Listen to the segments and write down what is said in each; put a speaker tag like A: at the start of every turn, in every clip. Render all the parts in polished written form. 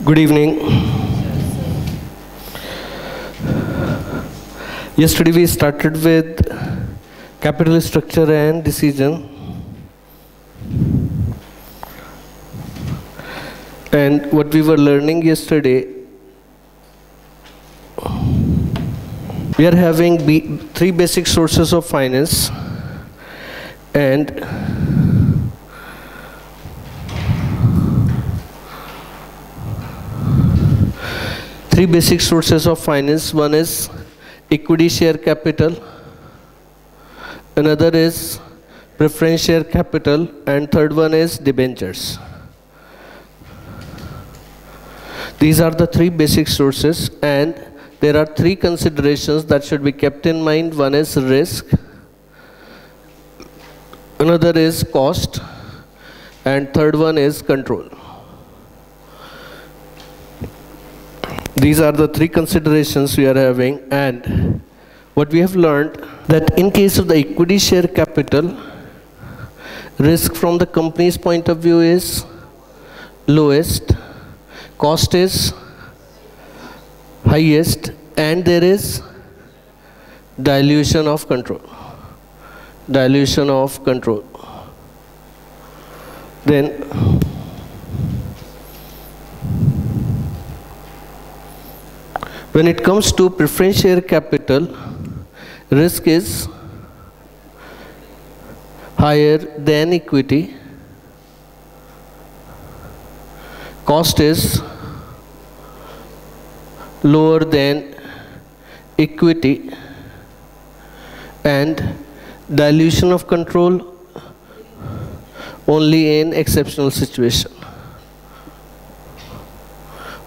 A: Good evening. Yesterday we started with capital structure and decision. And what we were learning yesterday, we are having three basic sources of finance, and three basic sources of finance. One is equity share capital, another is preference share capital, and third one is debentures. These are the three basic sources, and there are three considerations that should be kept in mind. One is risk, another is cost, and third one is control. These are the three considerations we are having, and what we have learned that in case of the equity share capital, risk from the company's point of view is lowest, cost is highest, and there is dilution of control. Dilution of control. Then when it comes to preference share capital, risk is higher than equity, cost is lower than equity, and dilution of control only in exceptional situation.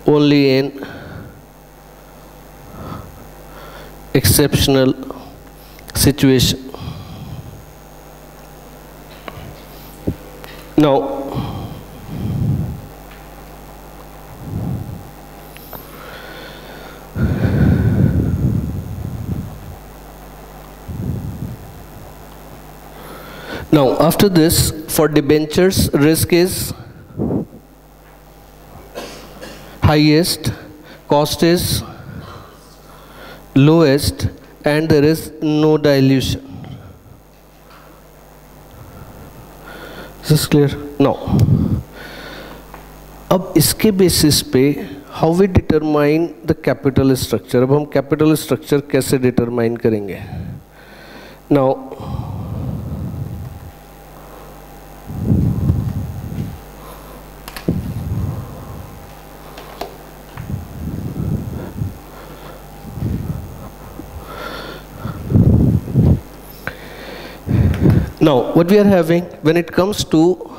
A: Only in exceptional situation. Now after this, for debentures, risk is highest, cost is lowest, and there is no dilution. Is this clear? Now, अब इसके basis पे how we determine the capital structure. अब हम capital structure कैसे determine करेंगे? Now, what we are having when it comes to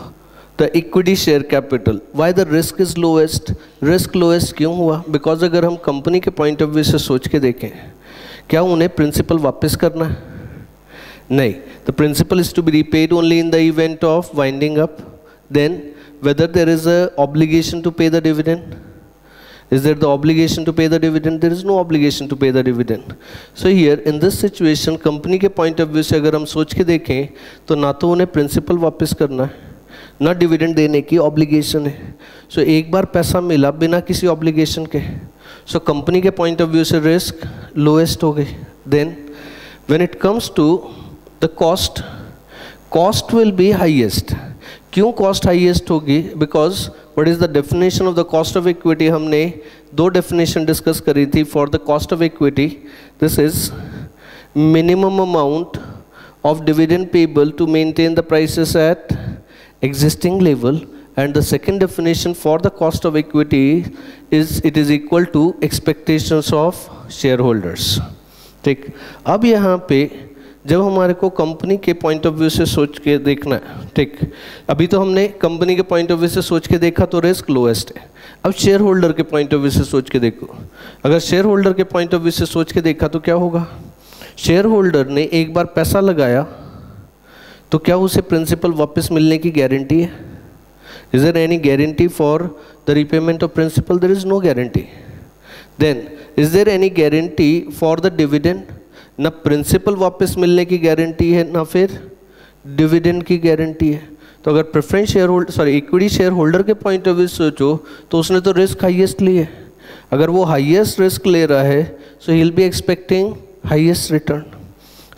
A: the equity share capital, why the risk is lowest? Risk lowest क्यों हुआ? Because अगर हम company के point of view से सोच के देखें, क्या उन्हें प्रिंसिपल वापस करना है? नहीं. The principal is to be repaid only in the event of winding up. Then whether there is a obligation to pay the dividend. Is there the obligation to pay the dividend? There is no obligation to pay the dividend. So here in this situation, company के point of view से अगर हम सोच के देखें, तो ना तो उन्हें principal वापस करना है, ना dividend देने की obligation है. So एक बार पैसा मिला बिना किसी obligation के. So कंपनी के point of view से risk lowest हो गई. Then when it comes to the cost, cost will be highest. क्यों cost highest होगी? Because what is the definition of the cost of equity? हमने दो definition discuss करी थी for the cost of equity. This is minimum amount of dividend payable to maintain the prices at existing level, and the second definition for the cost of equity is it is equal to expectations of shareholders. ठीक. अब यहाँ पे जब हमारे को company के point of view से सोच के देखना है, ठीक, अभी तो हमने कंपनी के पॉइंट ऑफ व्यू से सोच के देखा तो रिस्क लोएस्ट है. अब शेयर होल्डर के पॉइंट ऑफ व्यू से सोच के देखो, अगर शेयर होल्डर के पॉइंट ऑफ व्यू से सोच के देखा तो क्या होगा? शेयर होल्डर ने एक बार पैसा लगाया तो क्या उसे प्रिंसिपल वापस मिलने की गारंटी है? Is there any guarantee for the repayment of principal? There is no guarantee. Then is there any guarantee for the dividend? ना प्रिंसिपल वापस मिलने की गारंटी है, ना फिर डिविडेंड की गारंटी है. तो अगर preference share holder equity share holder के पॉइंट ऑफ व्यू सोचो तो उसने तो रिस्क हाईएस्ट ली है। अगर वो हाईएस्ट रिस्क ले रहा है so he will be expecting highest return.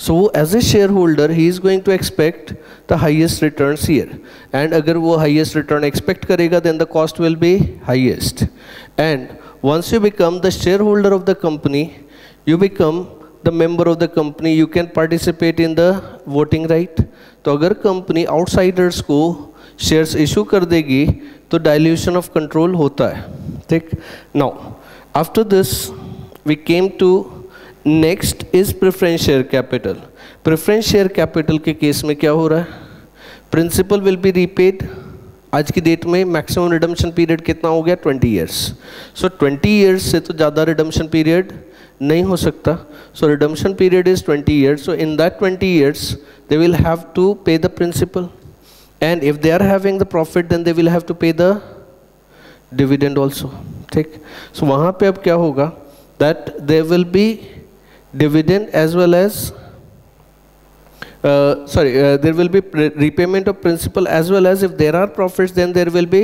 A: So as a shareholder he is going to expect the highest returns here, and अगर वो highest return expect करेगा then the cost will be highest, and once you become the shareholder of the company you become the member of the company, you can participate in the voting right। तो अगर company outsiders को shares issue कर देगी तो dilution of control होता है, ठीक। Now after this we came to next is preference share capital. Preference share capital के केस में क्या हो रहा है, प्रिंसिपल विल बी रीपेड। आज की डेट में मैक्सिमम रिडम्पशन पीरियड कितना हो गया, 20 ईयर्स। सो 20 ईयर्स से तो ज़्यादा रिडम्पशन पीरियड नहीं हो सकता। So redemption period is 20 years. So in that 20 years they will have to pay the principal, and if they are having the profit then they will have to pay the dividend also, ठीक। So वहाँ पे अब क्या होगा, that there will be dividend as well as there will be repayment of principal as well as if there are profits then there will be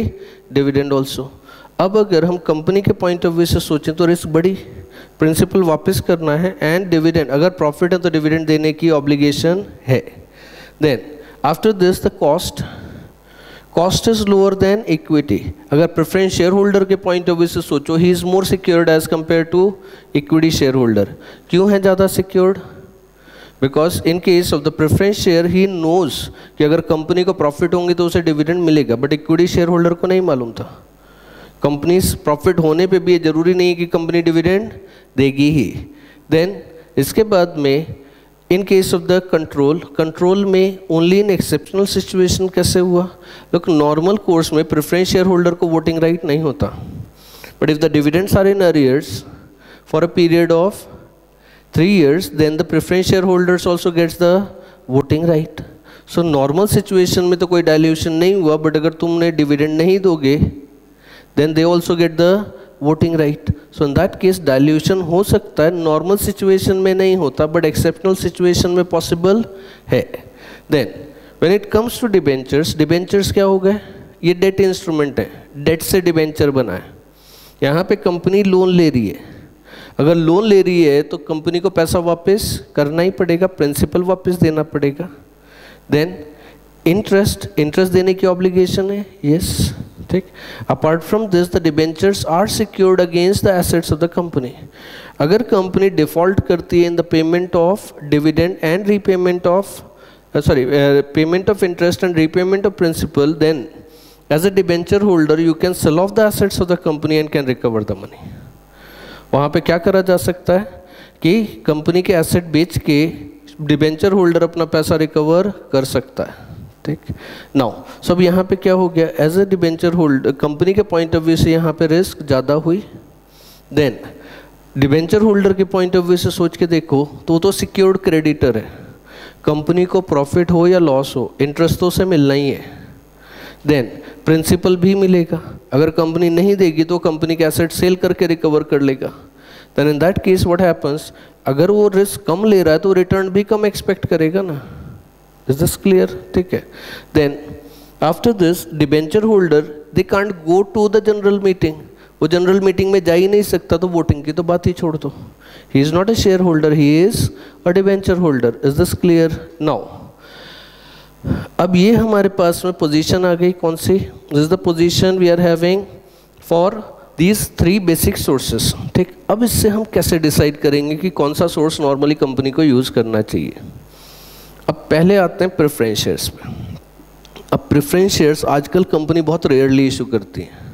A: dividend also। अब अगर हम company के पॉइंट ऑफ व्यू से सोचें तो risk बड़ी, principal वापस करना है एंड डिविडेंड, अगर प्रॉफिट है तो डिविडेंड देने की ऑब्लिगेशन है। Then after this the cost is lower than equity. अगर प्रेफरेंस शेयर होल्डर के पॉइंट ऑफ व्यू से सोचो he is more secured as compare to equity share holder. क्यों है ज़्यादा secured, because in case of the preference share he knows कि अगर company को प्रॉफिट होंगे तो उसे डिविडेंड मिलेगा, बट इक्विटी शेयर होल्डर को नहीं मालूम था। कंपनी प्रॉफिट होने पे भी ये जरूरी नहीं है कि कंपनी डिविडेंड देगी ही। देन इसके बाद में in case of the control में ओनली इन एक्सेप्शनल सिचुएशन कैसे हुआ, लोग नॉर्मल कोर्स में प्रेफरेंस शेयर होल्डर को वोटिंग राइट नहीं होता, but if the dividends are in arrears for a period of 3 years then the preference share holders also gets the voting right. So normal situation में तो कोई dilution नहीं हुआ, but अगर तुमने डिविडेंड नहीं दोगे then they also get the voting right. So in that case dilution हो सकता है, नॉर्मल सिचुएशन में नहीं होता बट एक्सेप्शनल सिचुएशन में पॉसिबल है। Then when it comes to debentures, debentures क्या हो गए, ये डेट इंस्ट्रूमेंट है, डेट से डिबेंचर बना है। यहाँ पे कंपनी लोन ले रही है, अगर लोन ले रही है तो कंपनी को पैसा वापस करना ही पड़ेगा, प्रिंसिपल वापस देना पड़ेगा। देन इंटरेस्ट देने की ऑब्लिगेशन है, यस, ठीक। Apart from this the debentures are secured against the assets of the company. अगर कंपनी डिफॉल्ट करती है in the payment of dividend and repayment of payment of interest and repayment of principal, then as a debenture holder you can sell off the assets of the company and can recover the money. वहाँ पे क्या करा जा सकता है कि company के asset बेच के डिबेंचर होल्डर अपना पैसा रिकवर कर सकता है, ठीक। नाउ सब यहाँ पे क्या हो गया, as a debenture holder company के पॉइंट ऑफ व्यू से यहाँ पे रिस्क ज़्यादा हुई। देन डिबेंचर होल्डर के पॉइंट ऑफ व्यू से सोच के देखो तो सिक्योर्ड क्रेडिटर है, कंपनी को प्रॉफिट हो या लॉस हो इंटरेस्ट तो उसे मिलना ही है। देन प्रिंसिपल भी मिलेगा, अगर कंपनी नहीं देगी तो कंपनी के एसेट सेल करके रिकवर कर लेगा। Then in that case what happens, अगर वो रिस्क कम ले रहा है तो रिटर्न भी कम एक्सपेक्ट करेगा ना। इज दिस क्लियर, ठीक है। Then after this debenture holder they can't go to the general meeting, वो जनरल मीटिंग में जा ही नहीं सकता, तो वोटिंग की तो बात ही छोड़ दो। He is not a shareholder, he is a debenture holder. Is this clear now. अब ये हमारे पास में पोजीशन आ गई, कौन सी, this is the position we are having for these 3 basic sources, ठीक। अब इससे हम कैसे डिसाइड करेंगे कि कौन सा सोर्स नॉर्मली कंपनी को यूज़ करना चाहिए। अब पहले आते हैं प्रेफरेंस शेयर्स पे। अब प्रेफरेंस शेयर्स आजकल कंपनी बहुत रेयरली इशू करती है।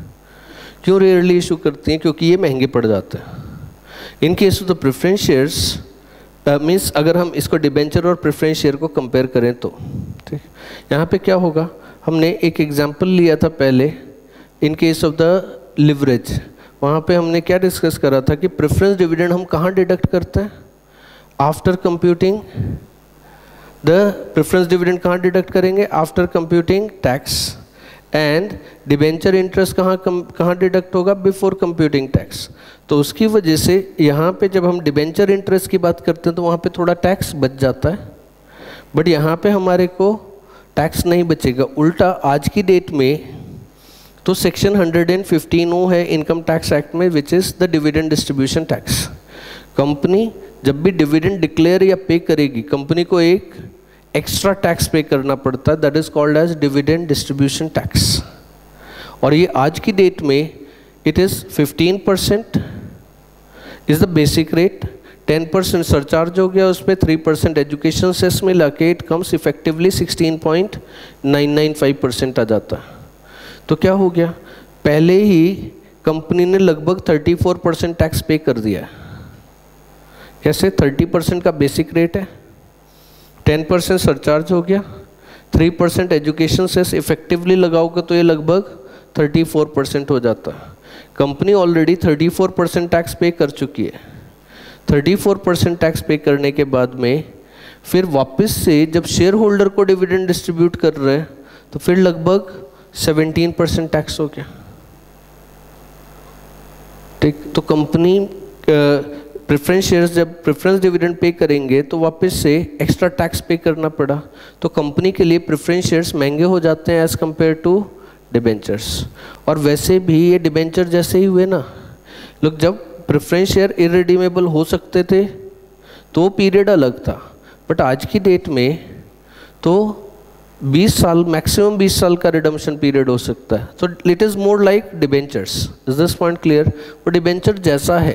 A: क्यों रेयरली इशू करती हैं, क्योंकि ये महंगे पड़ जाते हैं। इन case of the preference shares means अगर हम इसको डिबेंचर और प्रेफरेंस शेयर को कंपेयर करें तो, ठीक। यहाँ पे क्या होगा, हमने एक एग्जांपल लिया था पहले इन केस ऑफ द लिवरेज। वहाँ पे हमने क्या डिस्कस करा था कि प्रेफरेंस डिविडेंड हम कहाँ डिडक्ट करते हैं, after computing the preference dividend कहाँ डिडक्ट करेंगे, after computing tax. And debenture interest कहाँ डिडक्ट होगा, बिफोर कंप्यूटिंग टैक्स। तो उसकी वजह से यहाँ पे जब हम डिबेंचर इंटरेस्ट की बात करते हैं तो वहाँ पे थोड़ा टैक्स बच जाता है, बट यहाँ पे हमारे को टैक्स नहीं बचेगा। उल्टा आज की डेट में तो सेक्शन 115 है इनकम टैक्स एक्ट में, which is the dividend distribution tax. Company जब भी डिविडेंड डिक्लेयर या पे करेगी, कंपनी को एक एक्स्ट्रा टैक्स पे करना पड़ता है, that is called as dividend distribution tax. और ये आज की डेट में it is 15% is the basic rate, 10% surcharge हो गया, उस पर 3% एजुकेशन सेस में लाके इट कम्स इफेक्टिवली 16.995% आ जाता है। तो क्या हो गया, पहले ही कंपनी ने लगभग 34% टैक्स पे कर दिया है। कैसे? 30% का बेसिक रेट है, 10% सरचार्ज हो गया, 3% एजुकेशन सेस इफेक्टिवली लगाओगे तो ये लगभग 34% हो जाता है। कंपनी ऑलरेडी 34% टैक्स पे कर चुकी है। 34% टैक्स पे करने के बाद में फिर वापस से जब शेयर होल्डर को डिविडेंड डिस्ट्रीब्यूट कर रहे हैं तो फिर लगभग 17% टैक्स हो गया। ठीक, तो कंपनी प्रेफरेंस शेयर्स जब प्रेफरेंस डिविडेंड पे करेंगे तो वापस से एक्स्ट्रा टैक्स पे करना पड़ा। तो कंपनी के लिए प्रेफरेंस शेयर्स महंगे हो जाते हैं एज कंपेयर टू डिबेंचर्स। और वैसे भी ये डिबेंचर जैसे ही हुए ना, लोग जब प्रेफरेंस शेयर इरिडीमेबल हो सकते थे तो पीरियड अलग था, बट आज की डेट में तो 20 साल, मैक्सिमम 20 साल का रिडम्पशन पीरियड हो सकता है। तो it is more like debentures. Is this point clear? वो डिबेंचर जैसा है,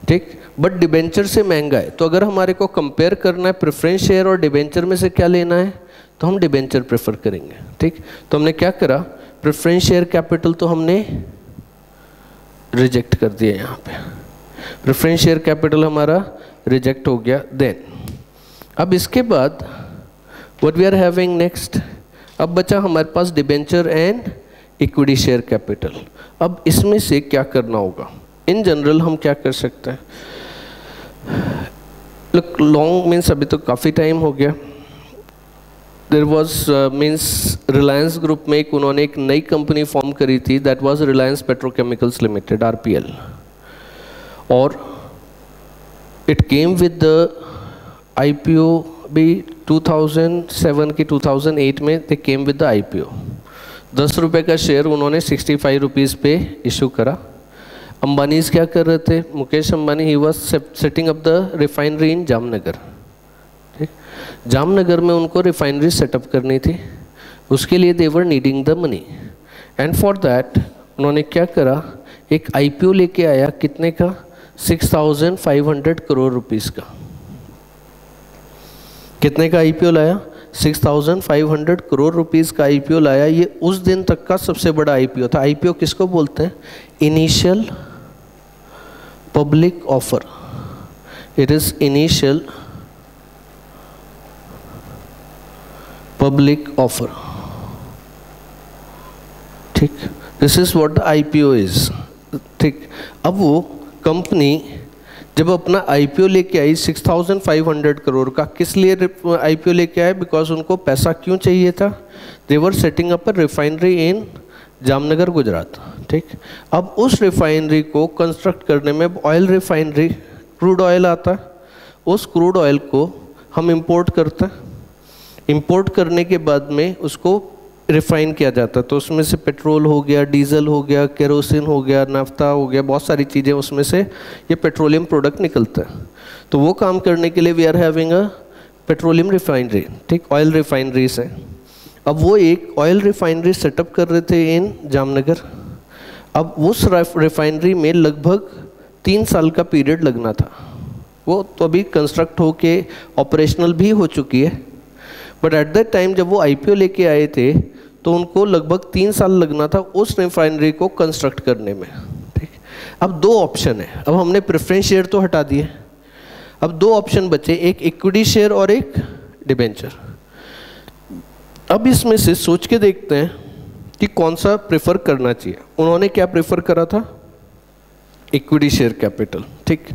A: ठीक, बट डिबेंचर से महंगा है। तो अगर हमारे को कंपेयर करना है प्रेफरेंस शेयर और डिबेंचर में से क्या लेना है, तो हम डिबेंचर प्रेफर करेंगे। ठीक, तो हमने क्या करा, प्रेफरेंस शेयर कैपिटल तो हमने रिजेक्ट कर दिया, यहाँ पे प्रेफरेंस शेयर कैपिटल हमारा रिजेक्ट हो गया। देन अब इसके बाद what we are having next, अब बचा हमारे पास debenture and equity share capital. अब इसमें से क्या करना होगा, इन जनरल हम क्या कर सकते हैं। लुक, लॉन्ग मीन्स अभी तो काफ़ी टाइम हो गया। There was means Reliance group में उन्होंने एक नई कंपनी फॉर्म करी थी, that was Reliance petrochemicals limited, RPL, और it came with the IPO भी 2007 की 2008 में दे केम विद द IPO। 10 रुपये का शेयर उन्होंने 65 रुपीज़ पे इशू करा। अंबानीज क्या कर रहे थे, Mukesh Ambani, he was setting up the refinery in Jamnagar. ठीक, जामनगर में उनको रिफाइनरी सेटअप करनी थी, उसके लिए they were needing the money, and for that उन्होंने क्या करा, एक IPO लेके आया, कितने का, 6500 करोड़ रुपीस का। कितने का IPO लाया, 6500 करोड़ रुपीस का IPO लाया। ये उस दिन तक का सबसे बड़ा IPO था। IPO किसको बोलते हैं, initial public offer. It is initial public offer. ठीक, this is what the IPO is. ठीक, अब वो कंपनी जब अपना IPO लेके आई 6500 करोड़ का, किस लिए IPO लेके आए, बिकॉज उनको पैसा क्यों चाहिए था, they were setting up a refinery in Jamnagar, Gujarat. ठीक, अब उस रिफाइनरी को कंस्ट्रक्ट करने में ऑयल रिफाइनरी, क्रूड ऑयल आता है, उस क्रूड ऑयल को हम इंपोर्ट करते हैं। इंपोर्ट करने के बाद में उसको रिफाइन किया जाता है, तो उसमें से पेट्रोल हो गया, डीजल हो गया, केरोसिन हो गया, नाफ्ता हो गया, बहुत सारी चीज़ें उसमें से ये पेट्रोलियम प्रोडक्ट निकलता है। तो वो काम करने के लिए we are having a petroleum refinery. ठीक, ऑयल रिफाइनरीज है। अब वो एक ऑयल रिफाइनरी सेटअप कर रहे थे इन जामनगर। अब उस रिफाइनरी में लगभग 3 साल का पीरियड लगना था। वो तो अभी कंस्ट्रक्ट होके ऑपरेशनल भी हो चुकी है, बट एट दैट टाइम जब वो IPO लेके आए थे तो उनको लगभग 3 साल लगना था उस रिफाइनरी को कंस्ट्रक्ट करने में। ठीक, अब 2 ऑप्शन है। अब हमने प्रेफरेंस शेयर तो हटा दिए, अब 2 ऑप्शन बचे, एक इक्विटी शेयर और एक डिबेंचर। अब इसमें से सोच के देखते हैं कि कौन सा प्रेफर करना चाहिए। उन्होंने क्या प्रेफर करा था, इक्विटी शेयर कैपिटल। ठीक,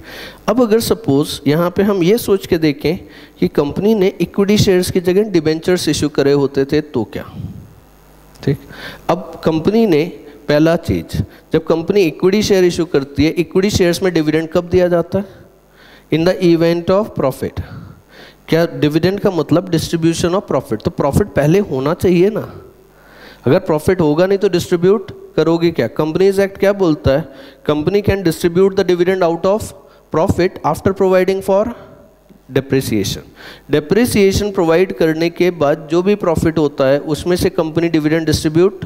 A: अब अगर सपोज यहाँ पे हम ये सोच के देखें कि कंपनी ने इक्विटी शेयर्स की जगह डिबेंचर्स इशू करे होते थे तो क्या। ठीक, अब कंपनी ने पहला चीज, जब कंपनी इक्विटी शेयर इशू करती है, इक्विटी शेयर्स में डिविडेंड कब दिया जाता है, in the event of profit. क्या डिविडेंड का मतलब डिस्ट्रीब्यूशन ऑफ प्रॉफिट, तो प्रॉफिट पहले होना चाहिए ना। अगर प्रॉफिट होगा नहीं तो डिस्ट्रीब्यूट करोगे क्या। कंपनीज एक्ट क्या बोलता है, company can distribute the dividend out of profit after providing for depreciation. Depreciation provide करने के बाद जो भी प्रॉफिट होता है उसमें से कंपनी डिविडेंड डिस्ट्रीब्यूट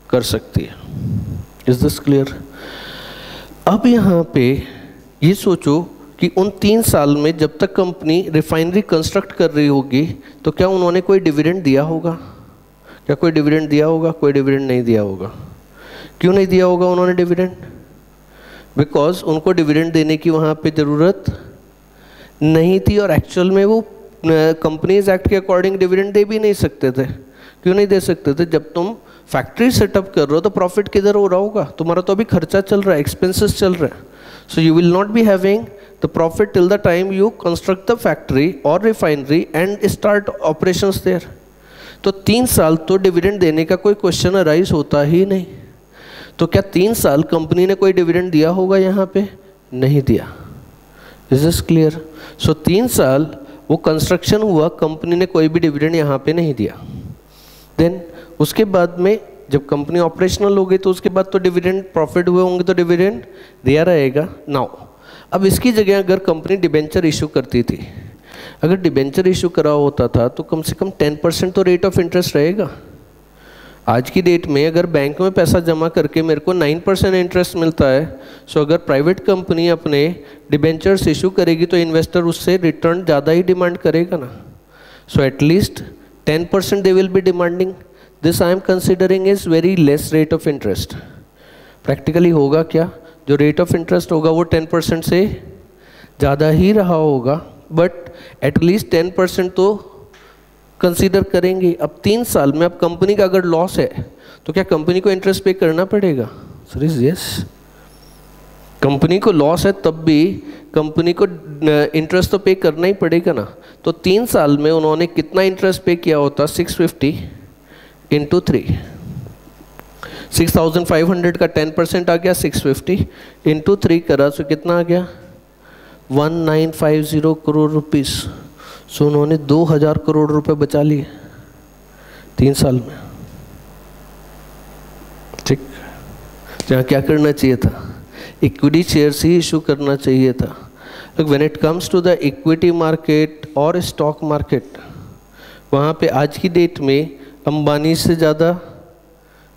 A: कर सकती है। Is this clear. अब यहाँ पे ये सोचो कि उन 3 साल में जब तक कंपनी रिफाइनरी कंस्ट्रक्ट कर रही होगी तो क्या उन्होंने कोई डिविडेंड दिया होगा, क्या कोई डिविडेंड दिया होगा, कोई डिविडेंड नहीं दिया होगा। क्यों नहीं दिया होगा उन्होंने डिविडेंड, बिकॉज उनको डिविडेंड देने की वहाँ पे ज़रूरत नहीं थी और एक्चुअल में वो कंपनीज एक्ट के अकॉर्डिंग डिविडेंड दे भी नहीं सकते थे। क्यों नहीं दे सकते थे, जब तुम फैक्ट्री सेटअप कर रहे हो तो प्रॉफिट किधर हो रहा होगा, तुम्हारा तो अभी खर्चा चल रहा है, एक्सपेंसेस चल रहे हैं। So you will not be having the profit till the time you construct the factory और refinery and start operations there. तो 3 साल तो डिविडेंड देने का कोई क्वेश्चन अराइज होता ही नहीं। तो क्या 3 साल कंपनी ने कोई डिविडेंड दिया होगा यहाँ पे, नहीं दिया। Is this clear. सो 3 साल वो कंस्ट्रक्शन हुआ, कंपनी ने कोई भी डिविडेंड यहाँ पे नहीं दिया। देन उसके बाद में जब कंपनी ऑपरेशनल हो गई तो उसके बाद तो डिविडेंड, प्रॉफिट हुए होंगे तो डिविडेंड दिया रहेगा। नाउ अब इसकी जगह अगर कंपनी डिबेंचर इशू करती थी, अगर डिबेंचर इशू करा होता था तो कम से कम 10% तो रेट ऑफ इंटरेस्ट रहेगा। आज की डेट में अगर बैंक में पैसा जमा करके मेरे को 9% इंटरेस्ट मिलता है, सो अगर प्राइवेट कंपनी अपने डिबेंचर्स इशू करेगी तो इन्वेस्टर उससे रिटर्न ज़्यादा ही डिमांड करेगा ना। So at least 10% they will be demanding. This I am considering is very less rate of interest. Practically होगा क्या, जो रेट ऑफ इंटरेस्ट होगा वो 10% से ज़्यादा ही रहा होगा, बट एटलीस्ट 10% तो कंसीडर करेंगे। अब 3 साल में अब कंपनी का अगर लॉस है तो क्या कंपनी को इंटरेस्ट पे करना पड़ेगा, सर इज यस। कंपनी को लॉस है तब भी कंपनी को इंटरेस्ट तो पे करना ही पड़ेगा ना। तो 3 साल में उन्होंने कितना इंटरेस्ट पे किया होता, 650 इंटू 3, 6500 का 10% आ गया, 650 इंटू 3 करा तो कितना आ गया, 1950 करोड़ रुपीस। सो उन्होंने 2000 करोड़ रुपए बचा लिए 3 साल में। ठीक, जहाँ क्या करना चाहिए था, इक्विटी शेयर्स ही इशू करना चाहिए था। When it comes to the equity market और स्टॉक मार्केट, वहाँ पे आज की डेट में अंबानी से ज़्यादा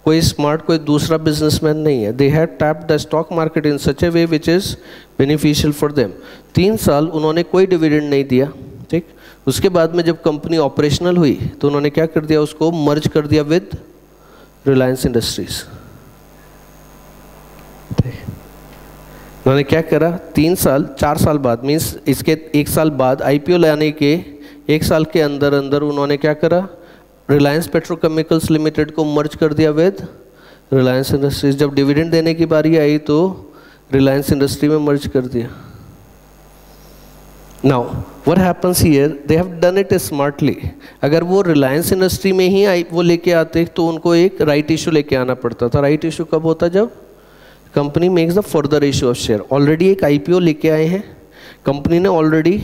A: कोई स्मार्ट कोई दूसरा बिजनेसमैन नहीं है। They have tapped the stock market in such A way which is beneficial for them. 3 साल उन्होंने कोई डिविडेंड नहीं दिया। ठीक, उसके बाद में जब कंपनी ऑपरेशनल हुई तो उन्होंने क्या कर दिया, उसको मर्ज कर दिया विद रिलायंस इंडस्ट्रीज। उन्होंने क्या करा, 3 साल 4 साल बाद, मीन्स इसके 1 साल बाद आईपीओ लाने के 1 साल के अंदर अंदर उन्होंने क्या करा, रिलायंस पेट्रोकेमिकल्स लिमिटेड को मर्ज कर दिया विद रिलायंस इंडस्ट्रीज। जब डिविडेंड देने की बारी आई तो रिलायंस इंडस्ट्री में मर्ज कर दिया। Now what happens here, they have done it smartly. अगर वो रिलायंस इंडस्ट्री में ही वो लेके आते तो उनको एक राइट इशू लेके आना पड़ता था। राइट इशू कब होता, जब company makes the further issue of share. Already एक आईपीओ लेके आए हैं, कंपनी ने ऑलरेडी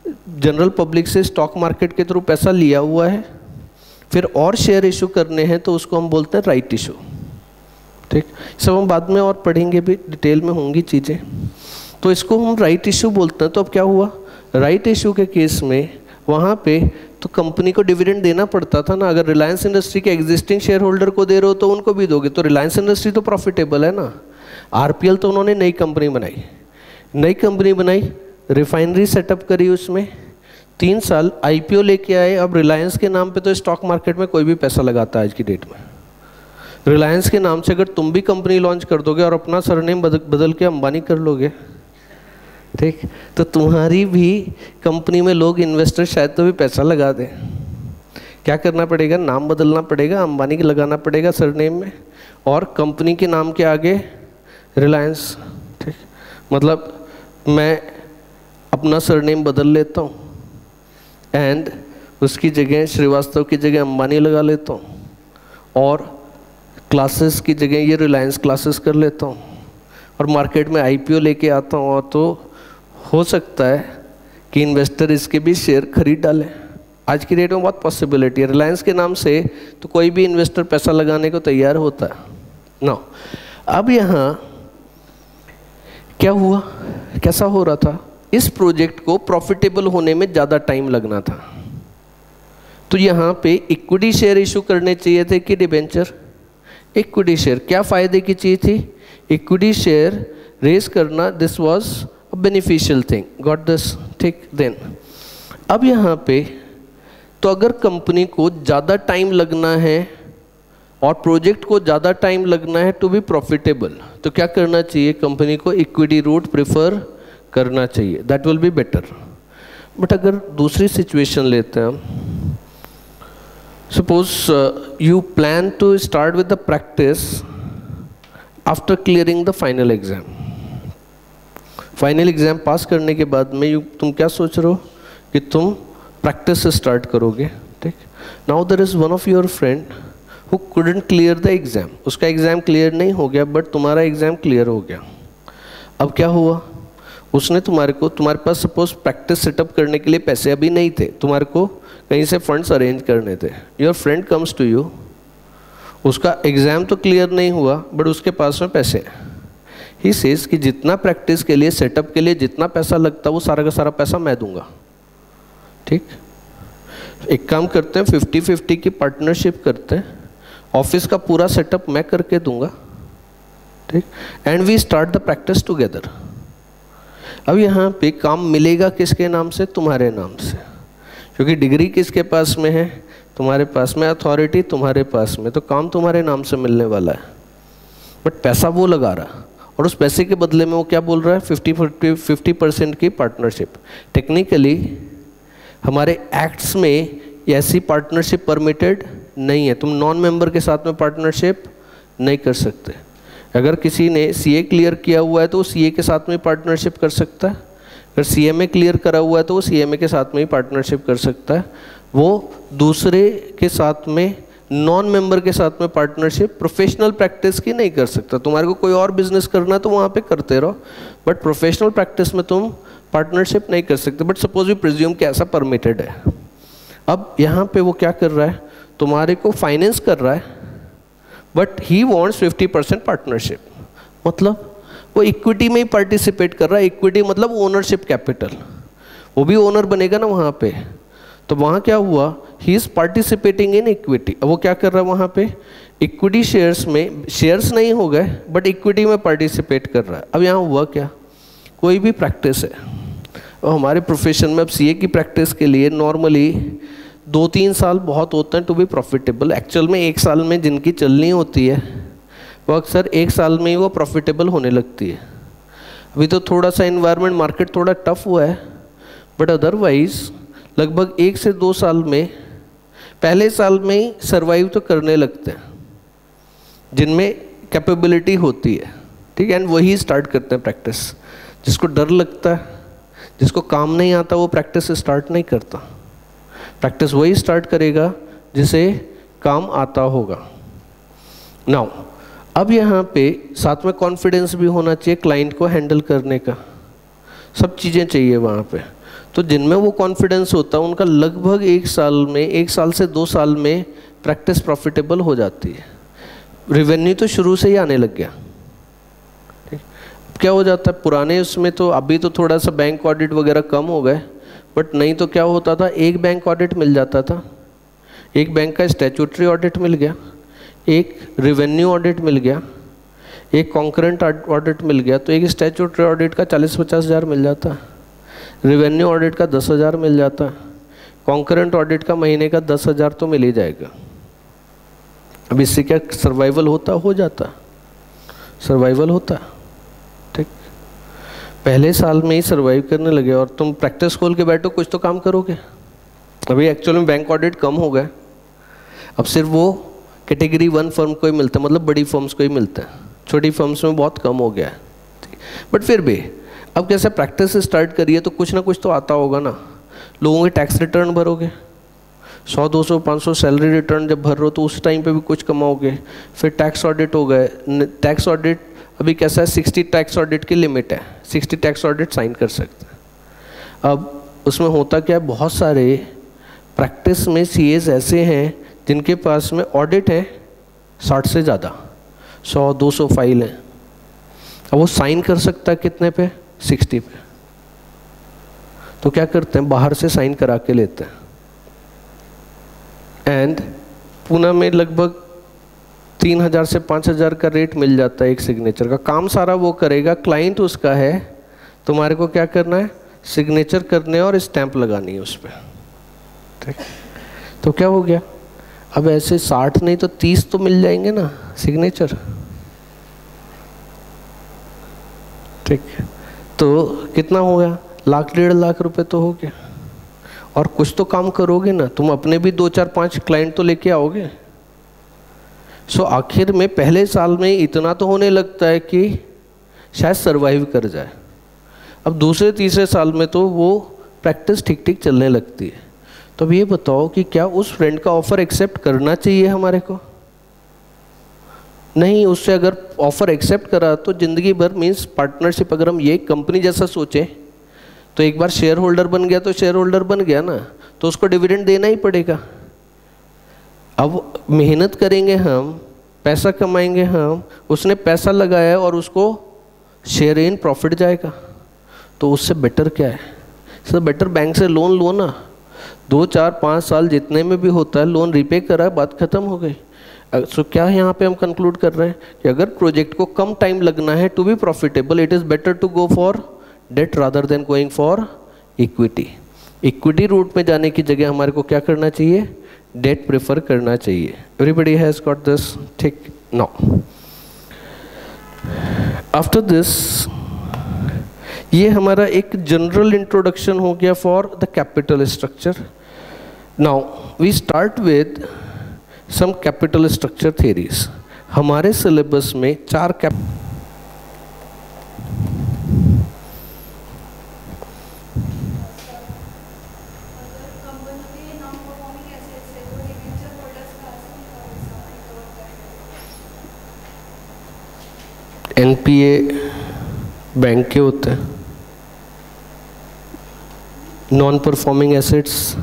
A: जनरल पब्लिक से स्टॉक मार्केट के थ्रू पैसा लिया हुआ है, फिर और शेयर इशू करने हैं तो उसको हम बोलते हैं राइट इशू। ठीक, सब हम बाद में और पढ़ेंगे, भी डिटेल में होंगी चीज़ें, तो इसको हम राइट इशू बोलते हैं। तो अब क्या हुआ, राइट इशू के केस में वहाँ पे तो कंपनी को डिविडेंड देना पड़ता था ना। अगर रिलायंस इंडस्ट्री के एग्जिस्टिंग शेयर होल्डर को दे रहे हो तो उनको भी दोगे, तो रिलायंस इंडस्ट्री तो प्रॉफिटेबल है ना। आरपीएल तो उन्होंने नई कंपनी बनाई, नई कंपनी बनाई, रिफाइनरी सेटअप करी, उसमें 3 साल आईपीओ लेके आए। अब रिलायंस के नाम पे तो स्टॉक मार्केट में कोई भी पैसा लगाता है आज की डेट में। रिलायंस के नाम से अगर तुम भी कंपनी लॉन्च कर दोगे और अपना सरनेम बदल के अंबानी कर लोगे, ठीक, तो तुम्हारी भी कंपनी में लोग इन्वेस्टर शायद तो भी पैसा लगा दें। क्या करना पड़ेगा, नाम बदलना पड़ेगा, अंबानी के लगाना पड़ेगा सरनेम में, और कंपनी के नाम के आगे रिलायंस। ठीक, मतलब मैं अपना सरनेम बदल लेता हूँ एंड उसकी जगह श्रीवास्तव की जगह अंबानी लगा लेता हूँ, और क्लासेस की जगह ये रिलायंस क्लासेस कर लेता हूँ, और मार्केट में आईपीओ लेके आता हूँ। और तो हो सकता है कि इन्वेस्टर इसके भी शेयर खरीद डालें। आज की डेट में बहुत पॉसिबिलिटी है, रिलायंस के नाम से तो कोई भी इन्वेस्टर पैसा लगाने को तैयार होता है ना। अब यहाँ क्या हुआ, कैसा हो रहा था, इस प्रोजेक्ट को प्रॉफिटेबल होने में ज़्यादा टाइम लगना था, तो यहाँ पे इक्विटी शेयर इशू करने चाहिए थे कि डिबेंचर। इक्विटी शेयर क्या फ़ायदे की चीज़ थी, इक्विटी शेयर रेज करना, this was a beneficial thing, got this, ठीक। देन अब यहाँ पे तो अगर कंपनी को ज़्यादा टाइम लगना है और प्रोजेक्ट को ज़्यादा टाइम लगना है टू बी प्रॉफिटेबल, तो क्या करना चाहिए, कंपनी को इक्विटी रूट प्रेफर करना चाहिए, that will be better. But अगर दूसरी सिचुएशन लेते हैं हम, suppose you plan to start with the practice after clearing the final exam. Final exam पास करने के बाद में तुम क्या सोच रहे हो कि तुम प्रैक्टिस से स्टार्ट करोगे, ठीक। Now there is one of your friend who couldn't clear the exam, उसका एग्ज़ाम क्लियर नहीं हो गया बट तुम्हारा एग्ज़ाम क्लियर हो गया। अब क्या हुआ, उसने तुम्हारे पास सपोज प्रैक्टिस सेटअप करने के लिए पैसे अभी नहीं थे, तुम्हारे को कहीं से फंड्स अरेंज करने थे। Your friend comes to you, उसका एग्ज़ाम तो क्लियर नहीं हुआ बट उसके पास में पैसे हैं। ही सेज कि जितना प्रैक्टिस के लिए, सेटअप के लिए जितना पैसा लगता वो सारा का सारा पैसा मैं दूंगा, ठीक। एक काम करते हैं, 50-50 की पार्टनरशिप करते हैं, ऑफिस का पूरा सेटअप मैं करके दूंगा, ठीक, and we start the practice together. अब यहाँ पे काम मिलेगा किसके नाम से, तुम्हारे नाम से, क्योंकि डिग्री किसके पास में है, तुम्हारे पास में, अथॉरिटी तुम्हारे पास में, तो काम तुम्हारे नाम से मिलने वाला है। बट पैसा वो लगा रहा, और उस पैसे के बदले में वो क्या बोल रहा है, 50% की पार्टनरशिप। टेक्निकली हमारे एक्ट्स में ऐसी पार्टनरशिप परमिटेड नहीं है, तुम नॉन मेंबर के साथ में पार्टनरशिप नहीं कर सकते। अगर किसी ने सीए क्लियर किया हुआ है तो वो सीए के साथ में पार्टनरशिप कर सकता है, अगर सीएमए क्लियर करा हुआ है तो वो सीएमए के साथ में ही पार्टनरशिप कर सकता है। वो दूसरे के साथ में, नॉन मेंबर के साथ में पार्टनरशिप प्रोफेशनल प्रैक्टिस की नहीं कर सकता। तुम्हारे को कोई और बिजनेस करना है तो वहाँ पे करते रहो, बट प्रोफेशनल प्रैक्टिस में तुम पार्टनरशिप नहीं कर सकते। बट सपोज वी प्रिज्यूम कि ऐसा परमिटेड है। अब यहाँ पे वो क्या कर रहा है, तुम्हारे को फाइनेंस कर रहा है, बट ही वॉन्ट्स 50% पार्टनरशिप, मतलब वो इक्विटी में ही पार्टिसिपेट कर रहा है। इक्विटी मतलब ओनरशिप कैपिटल, वो भी ओनर बनेगा ना वहाँ पे। तो वहाँ क्या हुआ, he is participating in equity. अब वो क्या कर रहा है वहाँ पे, इक्विटी शेयर्स में, शेयर्स नहीं हो गए बट इक्विटी में पार्टिसिपेट कर रहा है। अब यहाँ हुआ क्या, कोई भी प्रैक्टिस है, और हमारे प्रोफेशन में अब सीए की प्रैक्टिस के लिए नॉर्मली 2-3 साल बहुत होते हैं टू बी प्रॉफिटेबल। एक्चुअल में 1 साल में जिनकी चलनी होती है वो अक्सर 1 साल में ही वो प्रॉफिटेबल होने लगती है। अभी तो थोड़ा सा एनवायरनमेंट, मार्केट थोड़ा टफ हुआ है, बट अदरवाइज लगभग 1 से 2 साल में, पहले साल में ही सर्वाइव तो करने लगते हैं जिनमें कैपेबिलिटी होती है, ठीक है, एंड वही स्टार्ट करते हैं प्रैक्टिस। जिसको डर लगता है, जिसको काम नहीं आता, वो प्रैक्टिस स्टार्ट नहीं करता। प्रैक्टिस वही स्टार्ट करेगा जिसे काम आता होगा। नाउ अब यहाँ पे साथ में कॉन्फिडेंस भी होना चाहिए क्लाइंट को हैंडल करने का, सब चीज़ें चाहिए वहाँ पे। तो जिनमें वो कॉन्फिडेंस होता है उनका लगभग 1 साल में, 1 साल से 2 साल में प्रैक्टिस प्रॉफिटेबल हो जाती है। रेवेन्यू तो शुरू से ही आने लग गया, ठीक। क्या हो जाता है, पुराने उसमें तो अभी तो थोड़ा सा बैंक ऑडिट वगैरह कम हो गए, बट नहीं तो क्या होता था, एक बैंक ऑडिट मिल जाता था, एक बैंक का स्टैट्यूटरी ऑडिट मिल गया, एक रेवेन्यू ऑडिट मिल गया, एक कॉन्करेंट ऑडिट मिल गया। तो एक स्टैट्यूटरी ऑडिट का 40-50 हज़ार मिल जाता है, रेवेन्यू ऑडिट का 10 हज़ार मिल जाता है, कॉन्करेंट ऑडिट का महीने का 10 हज़ार तो मिल ही जाएगा। अब इससे क्या सर्वाइवल होता, हो जाता, सर्वाइवल होता, ठीक। पहले साल में ही सर्वाइव करने लगे और तुम प्रैक्टिस खोल के बैठो, कुछ तो काम करोगे। अभी एक्चुअली में बैंक ऑडिट कम हो गए, अब सिर्फ वो कैटेगरी 1 फर्म को ही मिलता है, मतलब बड़ी फर्म्स को ही मिलता है, छोटी फर्म्स में बहुत कम हो गया है। बट फिर भी अब कैसे प्रैक्टिस स्टार्ट करिए तो कुछ ना कुछ तो आता होगा ना। लोगों के टैक्स रिटर्न भरोगे, 100, 200, 500 सैलरी रिटर्न जब भर रहे हो तो उस टाइम पे भी कुछ कमाओगे। फिर टैक्स ऑडिट हो गए, टैक्स ऑडिट अभी कैसा है, 60 टैक्स ऑडिट की लिमिट है, 60 टैक्स ऑडिट साइन कर सकते हैं। अब उसमें होता क्या है, बहुत सारे प्रैक्टिस में सीएस ऐसे हैं जिनके पास में ऑडिट है 60 से ज़्यादा, 100-200 फाइल हैं। अब वो साइन कर सकता है कितने पे, 60 पे। तो क्या करते हैं, बाहर से साइन करा के लेते हैं। एंड पुणे में लगभग 3000 से 5000 का रेट मिल जाता है एक सिग्नेचर का। काम सारा वो करेगा, क्लाइंट उसका है, तुम्हारे को क्या करना है, सिग्नेचर करने और स्टैंप लगानी है उस पर। ठीक, तो क्या हो गया, अब ऐसे 60 नहीं तो 30 तो मिल जाएंगे ना सिग्नेचर। ठीक, तो कितना हो गया, 1-1.5 लाख रुपए तो हो गया। और कुछ तो काम करोगे ना, तुम अपने भी 2-4-5 क्लाइंट तो लेके आओगे। सो आखिर में पहले साल में इतना तो होने लगता है कि शायद सरवाइव कर जाए। अब दूसरे तीसरे साल में तो वो प्रैक्टिस ठीक ठीक चलने लगती है। तो अब ये बताओ कि क्या उस फ्रेंड का ऑफ़र एक्सेप्ट करना चाहिए हमारे को? नहीं, उससे अगर ऑफ़र एक्सेप्ट करा तो ज़िंदगी भर मीन्स पार्टनरशिप, अगर हम ये कंपनी जैसा सोचें तो एक बार शेयर होल्डर बन गया तो शेयर होल्डर बन गया ना, तो उसको डिविडेंड देना ही पड़ेगा। अब मेहनत करेंगे हम, पैसा कमाएंगे हम, उसने पैसा लगाया और उसको शेयर इन प्रॉफिट जाएगा, तो उससे बेटर क्या है, इससे बेटर बैंक से लोन लो ना, 2-4-5 साल जितने में भी होता है लोन रिपे करा, बात खत्म हो गई। सो क्या यहाँ पे हम कंक्लूड कर रहे हैं कि अगर प्रोजेक्ट को कम टाइम लगना है to be profitable, it is better to go for debt rather than going for equity. Equity route में जाने की जगह हमारे को क्या करना चाहिए, डेट प्रेफर करना चाहिए। एवरीबडी हैज़ गॉट दिस, ठीक। नाउ आफ्टर दिस, ये हमारा एक जनरल इंट्रोडक्शन हो गया for the capital structure. Now we start with some capital structure theories. हमारे सिलेबस में 4 एनपीए बैंक के होते हैं, नॉन परफॉर्मिंग एसेट्स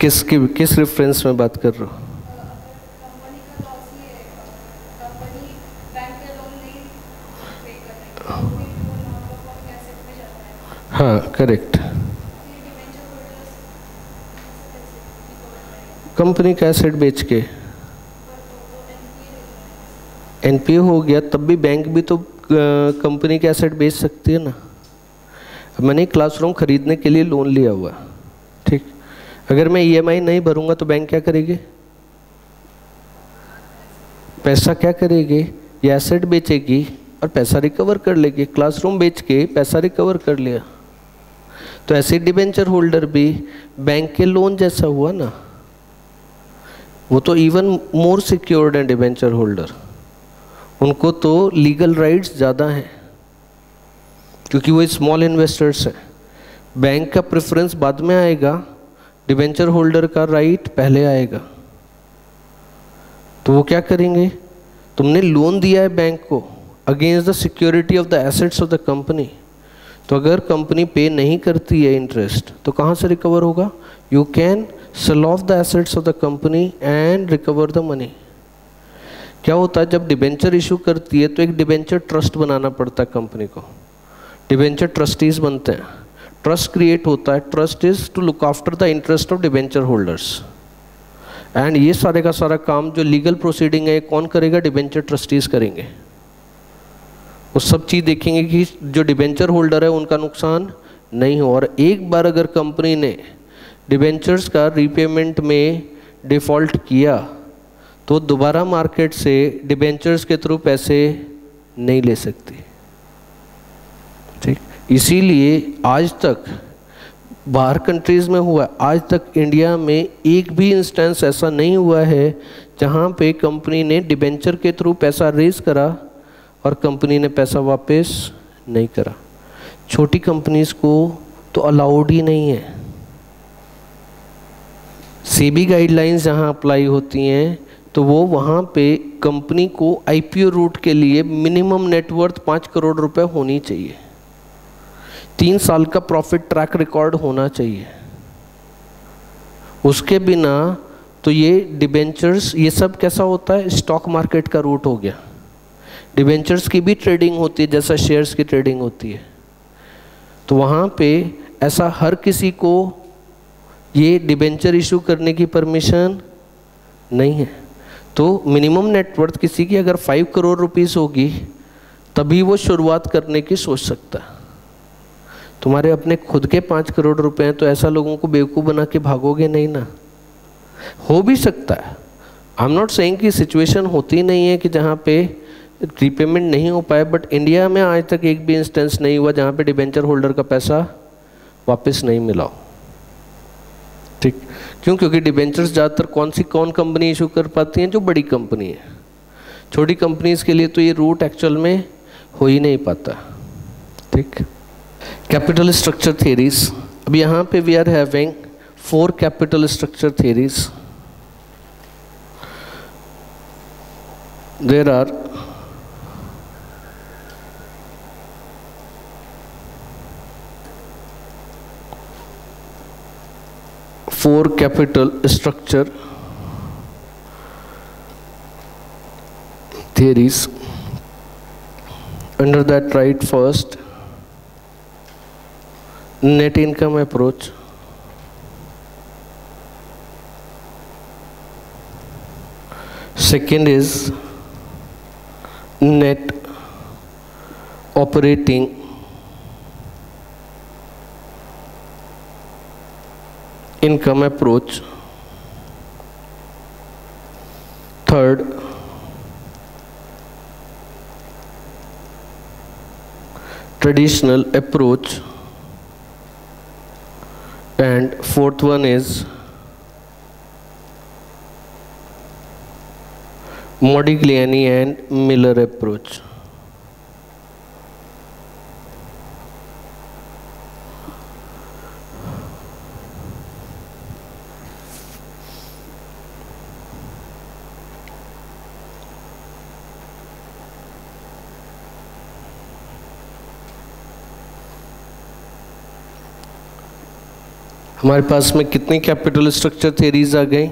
A: किस रेफरेंस में बात कर रहे हो? हाँ करेक्ट, कंपनी का एसेट बेच के एनपीए हो गया, तब भी बैंक भी तो कंपनी के एसेट बेच सकती है ना। मैंने क्लासरूम खरीदने के लिए लोन लिया हुआ, ठीक, अगर मैं ईएमआई नहीं भरूंगा तो बैंक क्या करेगी, पैसा क्या करेगी, ये एसेट बेचेगी और पैसा रिकवर कर लेगी। क्लासरूम बेच के पैसा रिकवर कर लिया, तो ऐसे डिबेंचर होल्डर भी बैंक के लोन जैसा हुआ ना, वो तो इवन मोर सिक्योर्ड है डिबेंचर होल्डर, उनको तो लीगल राइट्स ज़्यादा हैं क्योंकि वो स्मॉल इन्वेस्टर्स हैं। बैंक का प्रेफरेंस बाद में आएगा, डिबेंचर होल्डर का राइट पहले आएगा। तो वो क्या करेंगे, तुमने लोन दिया है बैंक को against the security of the assets of the company, तो अगर कंपनी पे नहीं करती है इंटरेस्ट तो कहाँ से रिकवर होगा, you can sell off the assets of the company and recover the money. क्या होता है, जब डिबेंचर इशू करती है तो एक डिबेंचर ट्रस्ट बनाना पड़ता है कंपनी को, डिबेंचर ट्रस्टीज बनते हैं, ट्रस्ट क्रिएट होता है। Trust is to look after the interest of debenture holders, and ये सारे का सारा काम जो लीगल प्रोसीडिंग है कौन करेगा, डिबेंचर ट्रस्टीज करेंगे। वो सब चीज़ देखेंगे कि जो डिबेंचर होल्डर है उनका नुकसान नहीं हो। और एक बार अगर कंपनी ने डिबेंचर्स का रीपेमेंट में डिफ़ॉल्ट किया तो दोबारा मार्केट से डिबेंचर्स के थ्रू पैसे नहीं ले सकती, ठीक। इसीलिए आज तक बाहर कंट्रीज़ में हुआ, आज तक इंडिया में एक भी इंस्टेंस ऐसा नहीं हुआ है जहाँ पे कंपनी ने डिबेंचर के थ्रू पैसा रेज करा और कंपनी ने पैसा वापस नहीं करा। छोटी कंपनीज़ को तो अलाउड ही नहीं है। सेबी गाइडलाइंस जहाँ अप्लाई होती हैं तो वो वहाँ पे कंपनी को आईपीओ रूट के लिए मिनिमम नेटवर्थ 5 करोड़ रुपए होनी चाहिए। 3 साल का प्रॉफिट ट्रैक रिकॉर्ड होना चाहिए, उसके बिना तो ये डिबेंचर्स, ये सब कैसा होता है, स्टॉक मार्केट का रूट हो गया। डिबेंचर्स की भी ट्रेडिंग होती है जैसा शेयर्स की ट्रेडिंग होती है, तो वहाँ पे ऐसा हर किसी को ये डिबेंचर इशू करने की परमिशन नहीं है। तो मिनिमम नेटवर्थ किसी की अगर 5 करोड़ रुपीस होगी तभी वो शुरुआत करने की सोच सकता है। तुम्हारे अपने खुद के 5 करोड़ रुपए हैं तो ऐसा लोगों को बेवकूफ़ बना के भागोगे नहीं ना। हो भी सकता है, आई एम नॉट सेइंग कि सिचुएशन होती नहीं है कि जहाँ पे रीपेमेंट नहीं हो पाए, बट इंडिया में आज तक एक भी इंस्टेंस नहीं हुआ जहाँ पे डिबेंचर होल्डर का पैसा वापस नहीं मिला हो। ठीक, क्यों? क्योंकि डिबेंचर्स ज़्यादातर कौन कंपनी इशू कर पाती हैं, जो बड़ी कंपनी है। छोटी कंपनीज के लिए तो ये रूट एक्चुअल में हो ही नहीं पाता। ठीक, कैपिटल स्ट्रक्चर थियरीज। अब यहाँ पे we are having 4 capital structure theories. There are 4 capital structure theories. Under that, right, first, net income approach. Second is net operating income approach. Third, traditional approach. And fourth one is Modigliani and Miller approach. हमारे पास में कितनी capital structure theories आ गई?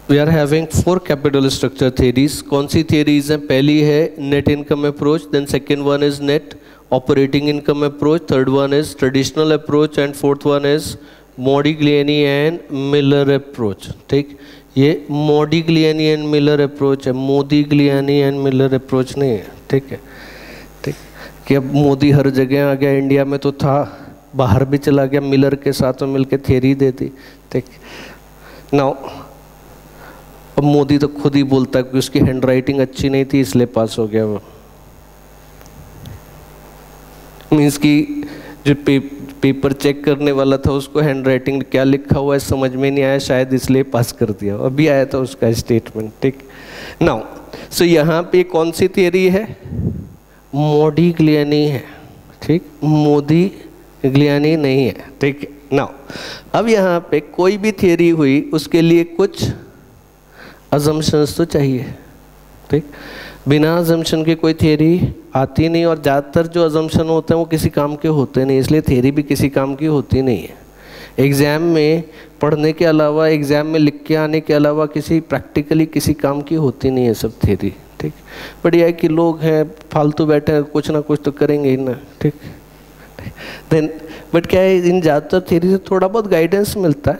A: We are having 4 capital structure theories. कौन सी theories हैं? पहली है net income approach, then second one is net operating income approach, third one is traditional approach and fourth one is Modigliani and Miller approach. ठीक, ये मोडिग्लियानी and Miller approach है, मोदिग्लियानी and Miller approach नहीं है। ठीक है, ठीक, कि अब मोदी हर जगह आ गया, इंडिया में तो था, बाहर भी चला गया, मिलर के साथ में मिलकर थियरी दे दी। ठीक, नाउ अब मोदी तो खुद ही बोलता है कि उसकी हैंड राइटिंग अच्छी नहीं थी इसलिए पास हो गया वो। मीन्स कि जो पेपर चेक करने वाला था उसको हैंड राइटिंग क्या लिखा हुआ है समझ में नहीं आया, शायद इसलिए पास कर दिया। अभी आया था उसका स्टेटमेंट। ठीक, नाउ सो यहाँ पे कौन सी थियरी है? मोडिग्लियानी है। ठीक, मोदिग्लियानी नहीं है। ठीक, नाउ अब यहाँ पे कोई भी थियरी हुई उसके लिए कुछ अजम्पशंस तो चाहिए। ठीक, बिना अजम्पशन के कोई थियरी आती नहीं, और ज़्यादातर जो अजम्पशन होते हैं वो किसी काम के होते नहीं, इसलिए थियरी भी किसी काम की होती नहीं है। एग्ज़ाम में पढ़ने के अलावा, एग्ज़ाम में लिख के आने के अलावा किसी प्रैक्टिकली किसी काम की होती नहीं है सब थियरी। ठीक, बढ़िया है कि लोग हैं फालतू बैठे हैं, कुछ ना कुछ तो करेंगे ही ना। ठीक, देन बट क्या है, इन ज़्यादातर थियरी से थोड़ा बहुत गाइडेंस मिलता है,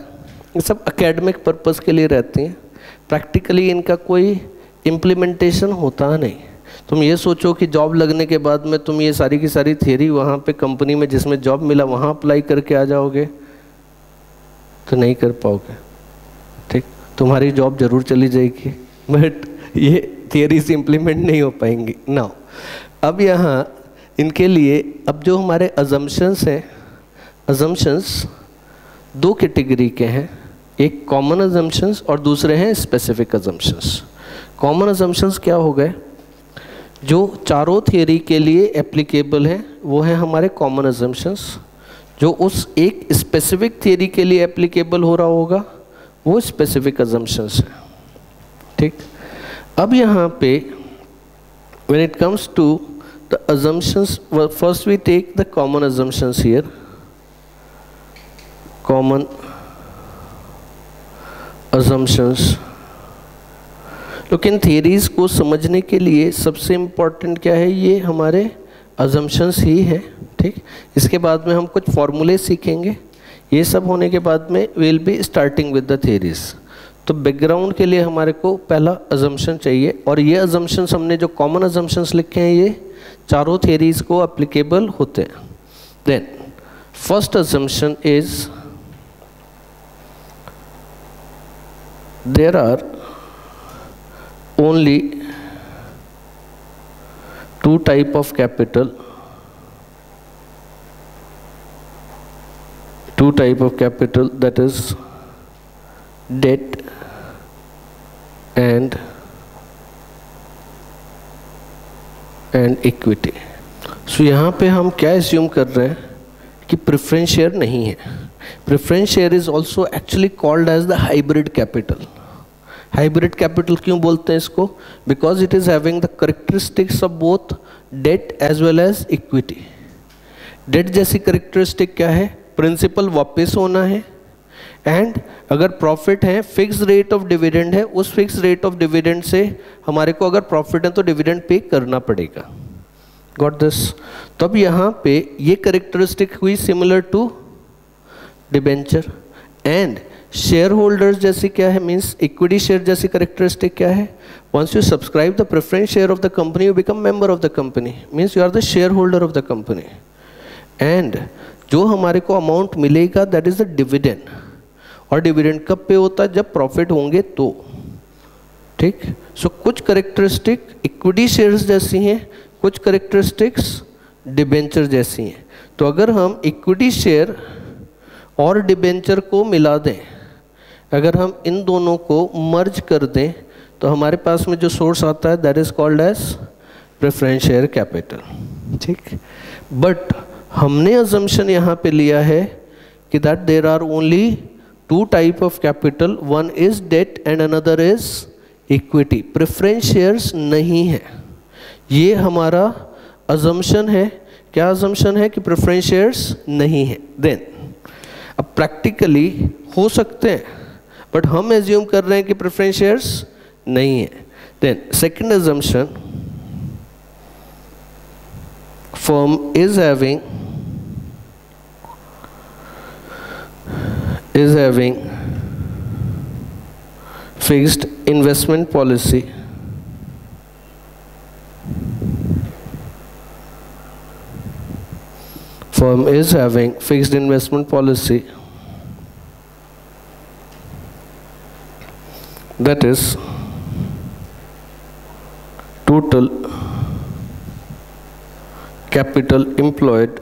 A: ये सब एकेडमिक पर्पस के लिए रहती हैं, प्रैक्टिकली इनका कोई इम्प्लीमेंटेशन होता नहीं। तुम ये सोचो कि जॉब लगने के बाद में तुम ये सारी की सारी थियरी वहाँ पे कंपनी में जिसमें जॉब मिला वहाँ अप्लाई करके आ जाओगे तो नहीं कर पाओगे। ठीक, तुम्हारी जॉब जरूर चली जाएगी बट ये थियरीज इम्प्लीमेंट नहीं हो पाएंगी। नाउ अब यहाँ इनके लिए अब जो हमारे अजम्पशंस हैं, अजम्पशंस 2 कैटेगरी के हैं, एक कॉमन अजम्पशंस और दूसरे हैं स्पेसिफिक अजम्पशंस। कॉमन अजम्पशंस क्या हो गए? जो चारों थियरी के लिए एप्लीकेबल हैं वो हैं हमारे कॉमन अजम्पशंस। जो उस एक स्पेसिफिक थियरी के लिए एप्लीकेबल हो रहा होगा वो स्पेसिफिक अजम्पशंस हैं। ठीक, अब यहाँ पे when it comes to the assumptions, well, first we take the common assumptions here, common assumptions. लेकिन थियरीज को समझने के लिए सबसे इम्पॉर्टेंट क्या है, ये हमारे assumptions ही है, ठीक। इसके बाद में हम कुछ फॉर्मूले सीखेंगे, ये सब होने के बाद में we'll be starting with the theories. तो बैकग्राउंड के लिए हमारे को पहला assumption चाहिए, और ये assumptions हमने जो common assumptions लिखे हैं ये चारों theories को applicable होते हैं. Then first assumption is there are only two type of capital, that is debt and equity. सो यहाँ पे हम क्या एज्यूम कर रहे हैं कि प्रेफरेंस शेयर नहीं है. Preference share is also actually called as the hybrid capital. Hybrid capital क्यों बोलते हैं इसको? Because it is having the characteristics of both debt as well as equity. Debt जैसी करेक्टरिस्टिक क्या है? प्रिंसिपल वापस होना है, एंड अगर प्रॉफिट है फिक्स रेट ऑफ डिविडेंड है, उस फिक्स रेट ऑफ डिविडेंड से हमारे को अगर प्रॉफिट है तो डिविडेंड पे करना पड़ेगा. Got this? तो अब यहाँ पे ये करेक्टरिस्टिक हुई similar to debenture. And share holders जैसी क्या है, मीन्स इक्विटी शेयर जैसी करेक्टरिस्टिक क्या है? Once you subscribe the preference share of the company you become member of the company, means you are the share holder of the company. And जो हमारे को amount मिलेगा दैट इज द डिविडेंड. और dividend कब pay होता है? जब profit होंगे तो, ठीक. सो कुछ करेक्टरिस्टिक इक्विटी शेयर्स जैसी हैं, कुछ करेक्टरिस्टिक्स डिबेंचर जैसी हैं. तो अगर हम इक्विटी शेयर और डिबेंचर को मिला दें, अगर हम इन दोनों को मर्ज कर दें, तो हमारे पास में जो सोर्स आता है that is called as preference share capital, ठीक. बट हमने अजम्पशन यहाँ पे लिया है कि that there are only two type of capital, one is debt and another is equity. Preference shares नहीं है, ये हमारा अजम्पशन है. क्या अजम्पशन है? कि प्रेफरेंस शेयर्स नहीं है. देन अब प्रैक्टिकली हो सकते हैं, बट हम एज्यूम कर रहे हैं कि प्रेफरेंस शेयर्स नहीं है. Then second assumption, firm is having fixed investment policy. Firm is having fixed investment policy that is total capital employed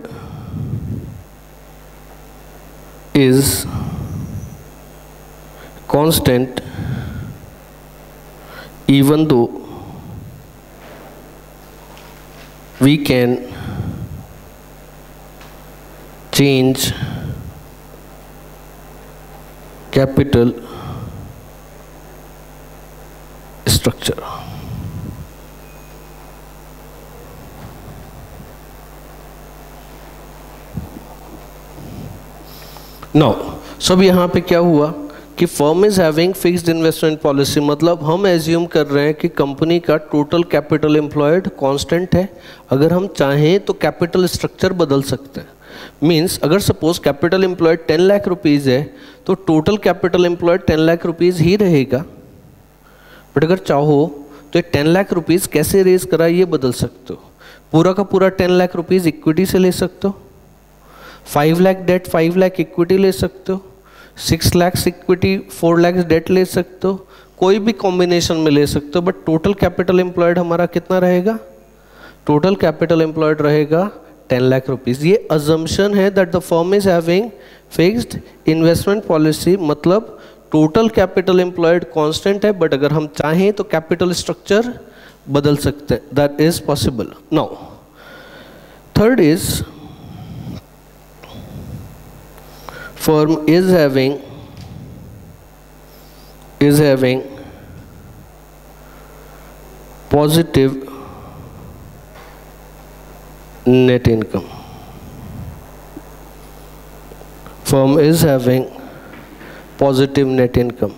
A: is constant even though we can change capital structure. Now सब यहाँ पे क्या हुआ कि firm is having fixed investment policy, मतलब हम assume कर रहे हैं कि कंपनी का टोटल कैपिटल एम्प्लॉयड कांस्टेंट है. अगर हम चाहें तो कैपिटल स्ट्रक्चर बदल सकते हैं. मींस अगर suppose capital employed 10 lakh rupees है तो total capital employed 10 lakh rupees ही रहेगा. बट अगर चाहो तो 10 लाख रुपीज़ कैसे रेज करा ये बदल सकते हो. पूरा का पूरा 10 लाख रुपीज़ इक्विटी से ले सकते हो, 5 लाख डेट 5 लाख इक्विटी ले सकते हो, 6 लाख इक्विटी 4 लाख डेट ले सकते हो, कोई भी कॉम्बिनेशन में ले सकते हो. बट टोटल कैपिटल एम्प्लॉयड हमारा कितना रहेगा? टोटल कैपिटल एम्प्लॉयड रहेगा 10 लाख रुपीज़. ये अजम्पशन है that the firm is having fixed investment policy, मतलब टोटल कैपिटल एम्प्लॉयड कांस्टेंट है, बट अगर हम चाहें तो कैपिटल स्ट्रक्चर बदल सकते हैं. That is possible. Now third is firm is having positive net income. Firm is having positive net income.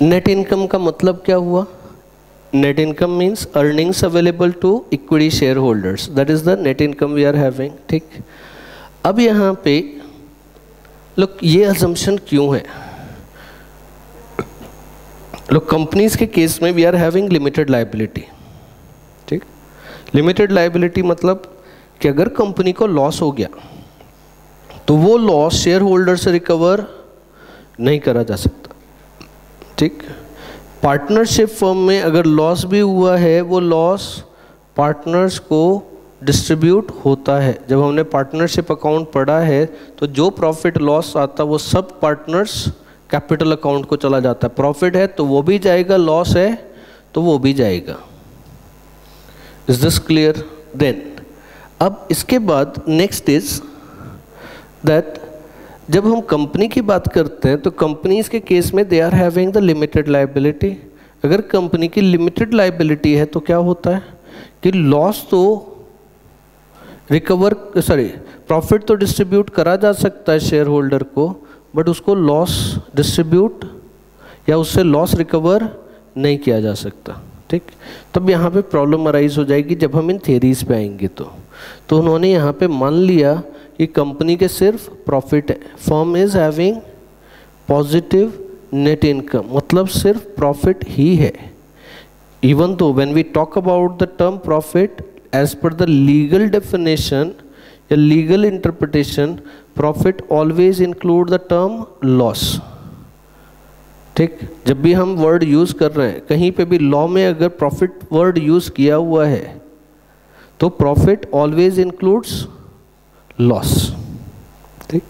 A: Net income का मतलब क्या हुआ? Net income means earnings available to equity shareholders. That is the net income we are having. ठीक. अब यहाँ पे लोग ये assumption क्यों है? लोग कंपनीज के केस में we are having limited liability. ठीक. लिमिटेड लाइबिलिटी मतलब कि अगर कंपनी को लॉस हो गया तो वो लॉस शेयर होल्डर से रिकवर नहीं करा जा सकता. ठीक. पार्टनरशिप फर्म में अगर लॉस भी हुआ है वो लॉस पार्टनर्स को डिस्ट्रीब्यूट होता है. जब हमने पार्टनरशिप अकाउंट पढ़ा है तो जो प्रॉफिट लॉस आता वो सब पार्टनर्स कैपिटल अकाउंट को चला जाता है. प्रॉफिट है तो वो भी जाएगा, लॉस है तो वो भी जाएगा. Is this clear? देन अब इसके बाद नेक्स्ट इज दैट जब हम कंपनी की बात करते हैं तो कंपनीज के केस में they are having the limited liability. अगर कंपनी की लिमिटेड लाइबिलिटी है तो क्या होता है कि लॉस तो रिकवर प्रॉफिट तो डिस्ट्रीब्यूट करा जा सकता है शेयर होल्डर को, बट उसको लॉस डिस्ट्रीब्यूट या उससे लॉस रिकवर नहीं किया जा सकता. ठीक. तब यहाँ पे प्रॉब्लम अराइज हो जाएगी जब हम इन थेरीज पे आएंगे. तो उन्होंने यहाँ पे मान लिया कि कंपनी के सिर्फ प्रॉफिट है. Firm is having positive net income मतलब सिर्फ प्रॉफिट ही है. Even though when we talk about the term profit as per the legal definition या legal interpretation, profit always include the term loss. ठीक. जब भी हम वर्ड यूज कर रहे हैं कहीं पे भी लॉ में अगर प्रॉफिट वर्ड यूज किया हुआ है तो प्रॉफिट ऑलवेज इंक्लूड्स लॉस. ठीक.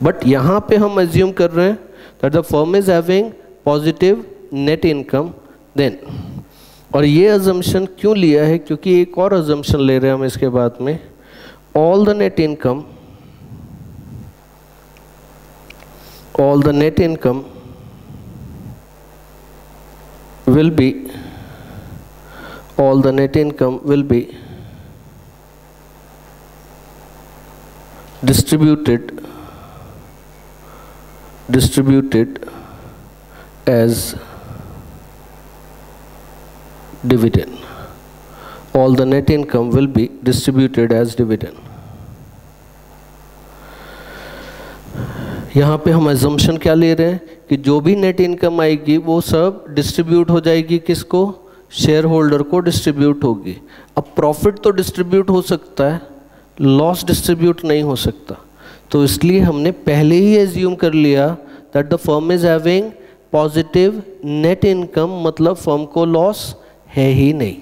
A: बट यहाँ पे हम एज्यूम कर रहे हैं that the firm is having positive net income. Then और ये अजम्पशन क्यों लिया है? क्योंकि एक और अजम्पशन ले रहे हैं हम इसके बाद में. all the net income will be distributed as dividend. All the net income will be distributed as dividend. यहाँ पे हम assumption क्या ले रहे हैं कि जो भी नेट इनकम आएगी वो सब डिस्ट्रीब्यूट हो जाएगी. किसको? शेयर होल्डर को डिस्ट्रीब्यूट होगी. अब प्रॉफिट तो डिस्ट्रीब्यूट हो सकता है, लॉस डिस्ट्रीब्यूट नहीं हो सकता. तो इसलिए हमने पहले ही एज्यूम कर लिया that the firm is having positive net income मतलब फर्म को लॉस है ही नहीं.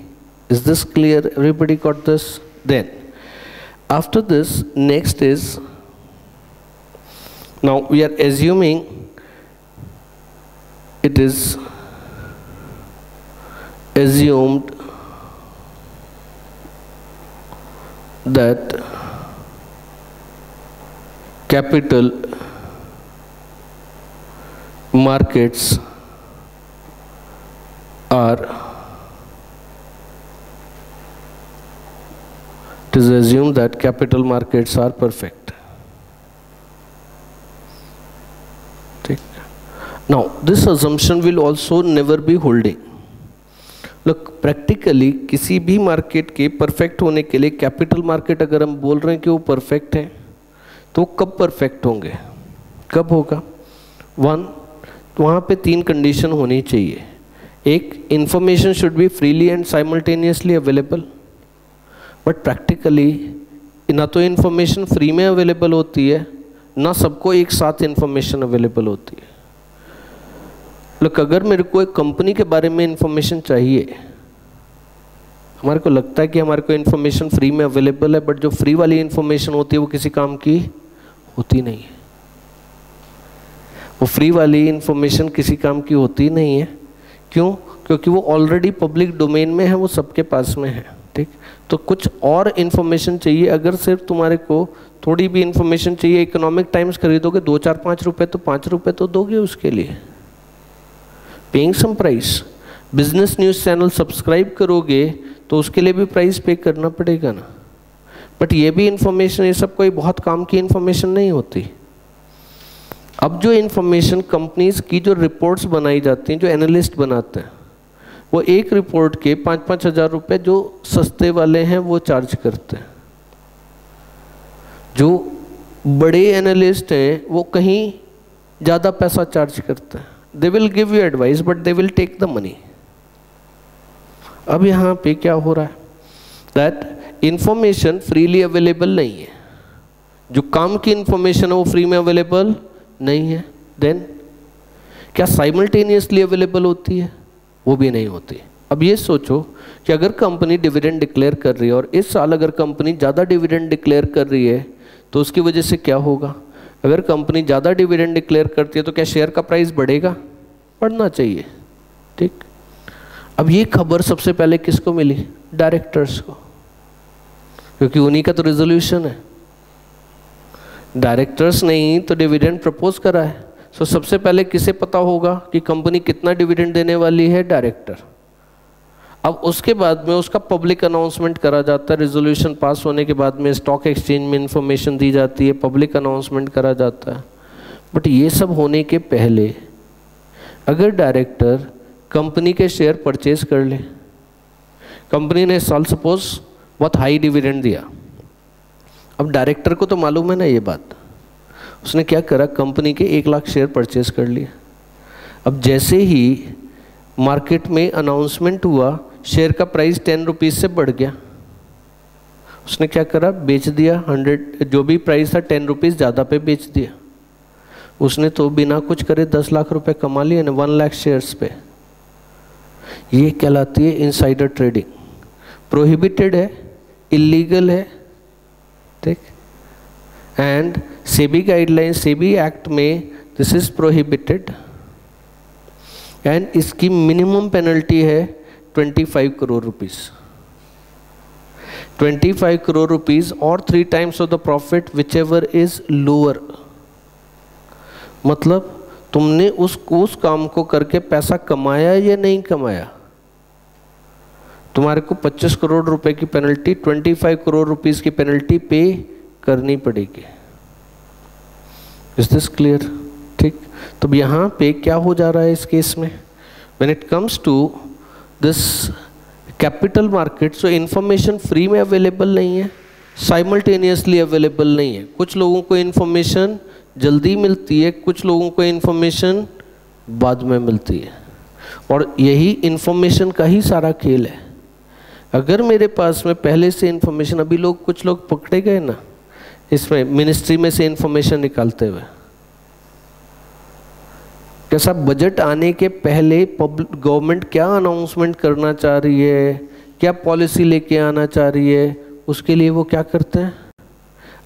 A: Is this clear? Everybody got this? Then after this next is, now we are assuming it is assumed that capital markets are, it is assumed that capital markets are perfect. Now this assumption will also never be holding. Look, practically किसी भी market के perfect होने के लिए capital market अगर हम बोल रहे हैं कि वो परफेक्ट है तो कब परफेक्ट होंगे? कब होगा? वन, वहाँ पे तीन कंडीशन होनी चाहिए. एक, information should be freely and simultaneously available. But practically ना तो इन्फॉर्मेशन फ्री में अवेलेबल होती है ना सबको एक साथ इन्फॉर्मेशन अवेलेबल होती है. लोग, अगर मेरे को एक कंपनी के बारे में इन्फॉर्मेशन चाहिए, हमारे को लगता है कि हमारे को इन्फॉर्मेशन फ्री में अवेलेबल है, बट जो फ्री वाली इन्फॉर्मेशन होती है वो किसी काम की होती नहीं है. वो फ्री वाली इन्फॉर्मेशन किसी काम की होती नहीं है. क्यों? क्योंकि वो ऑलरेडी पब्लिक डोमेन में है, वो सबके पास में है. ठीक. तो कुछ और इन्फॉर्मेशन चाहिए. अगर सिर्फ तुम्हारे को थोड़ी भी इन्फॉर्मेशन चाहिए, इकोनॉमिक टाइम्स खरीदोगे 2, 4, 5 रुपये तो 5 रुपये तो दोगे उसके लिए, paying some price. Business news channel subscribe करोगे तो उसके लिए भी प्राइस पे करना पड़ेगा ना। बट ये भी इंफॉर्मेशन, ये सब कोई बहुत काम की इंफॉर्मेशन नहीं होती। अब जो इंफॉर्मेशन कंपनीज की जो रिपोर्ट्स बनाई जाती हैं, जो एनालिस्ट बनाते हैं, वो एक रिपोर्ट के 5-5 हज़ार रुपये जो सस्ते वाले हैं वो चार्ज करते हैं। जो बड़े एनालिस्ट हैं वो कहीं ज़्यादा पैसा चार्ज करते हैं। They will give you advice but they will take the money. अब यहाँ पे क्या हो रहा है, दैट इंफॉर्मेशन फ्रीली अवेलेबल नहीं है। जो काम की इंफॉर्मेशन है वो फ्री में अवेलेबल नहीं है। देन क्या साइमल्टेनियसली अवेलेबल होती है? वो भी नहीं होती। अब ये सोचो कि अगर कंपनी डिविडेंड डिक्लेयर कर रही है और इस साल अगर कंपनी ज़्यादा डिविडेंड डिक्लेयर कर रही है तो उसकी वजह से क्या होगा? अगर कंपनी ज़्यादा डिविडेंड डिक्लेयर करती है तो क्या शेयर का प्राइस बढ़ेगा? बढ़ना चाहिए, ठीक। अब ये खबर सबसे पहले किसको मिली? डायरेक्टर्स को, क्योंकि उन्हीं का तो रेजोल्यूशन है। डायरेक्टर्स ने ही तो डिविडेंड प्रपोज करा है। सो सबसे पहले किसे पता होगा कि कंपनी कितना डिविडेंड देने वाली है? डायरेक्टर। अब उसके बाद में उसका पब्लिक अनाउंसमेंट करा जाता है। रेजोल्यूशन पास होने के बाद में स्टॉक एक्सचेंज में इंफॉर्मेशन दी जाती है, पब्लिक अनाउंसमेंट करा जाता है। बट ये सब होने के पहले अगर डायरेक्टर कंपनी के शेयर परचेज कर ले, कंपनी ने साल सपोज बहुत हाई डिविडेंड दिया, अब डायरेक्टर को तो मालूम है ना ये बात, उसने क्या करा, कंपनी के 1 लाख शेयर परचेज कर लिए। अब जैसे ही मार्केट में अनाउंसमेंट हुआ, शेयर का प्राइस 10 रुपीज़ से बढ़ गया, उसने क्या करा, बेच दिया। 100 जो भी प्राइस था 10 रुपीज़ ज़्यादा पे बेच दिया। उसने तो बिना कुछ करे 10 लाख रुपए कमा लिए ना 1 लाख शेयर्स पे। ये कहलाती है इनसाइडर ट्रेडिंग। प्रोहिबिटेड है, इलीगल है, ठीक। And SEBI guideline, SEBI act में दिस इज प्रोहिबिटेड एंड इसकी मिनिमम पेनल्टी है 25 करोड़ रुपीस। 25 करोड़ रुपीस और 3 times of the profit which ever is lower. मतलब तुमने उस काम को करके पैसा कमाया या नहीं कमाया, तुम्हारे को 25 करोड़ रुपए की पेनल्टी, 25 करोड़ रुपीस की पेनल्टी पे करनी पड़ेगी। Is this clear? ठीक। तो यहाँ पे क्या हो जा रहा है इस केस में, when it comes to this capital market, so information free में अवेलेबल नहीं है, साइमल्टेनियसली अवेलेबल नहीं है। कुछ लोगों को इन्फॉर्मेशन जल्दी मिलती है, कुछ लोगों को इन्फॉर्मेशन बाद में मिलती है, और यही इन्फॉर्मेशन का ही सारा खेल है। अगर मेरे पास में पहले से इन्फॉर्मेशन, अभी कुछ लोग पकड़े गए ना इसमें मिनिस्ट्री में से इन्फॉर्मेशन निकालते हुए, कैसा बजट आने के पहले गवर्नमेंट क्या अनाउंसमेंट करना चाह रही है, क्या पॉलिसी लेके आना चाह रही है, उसके लिए वो क्या करते हैं,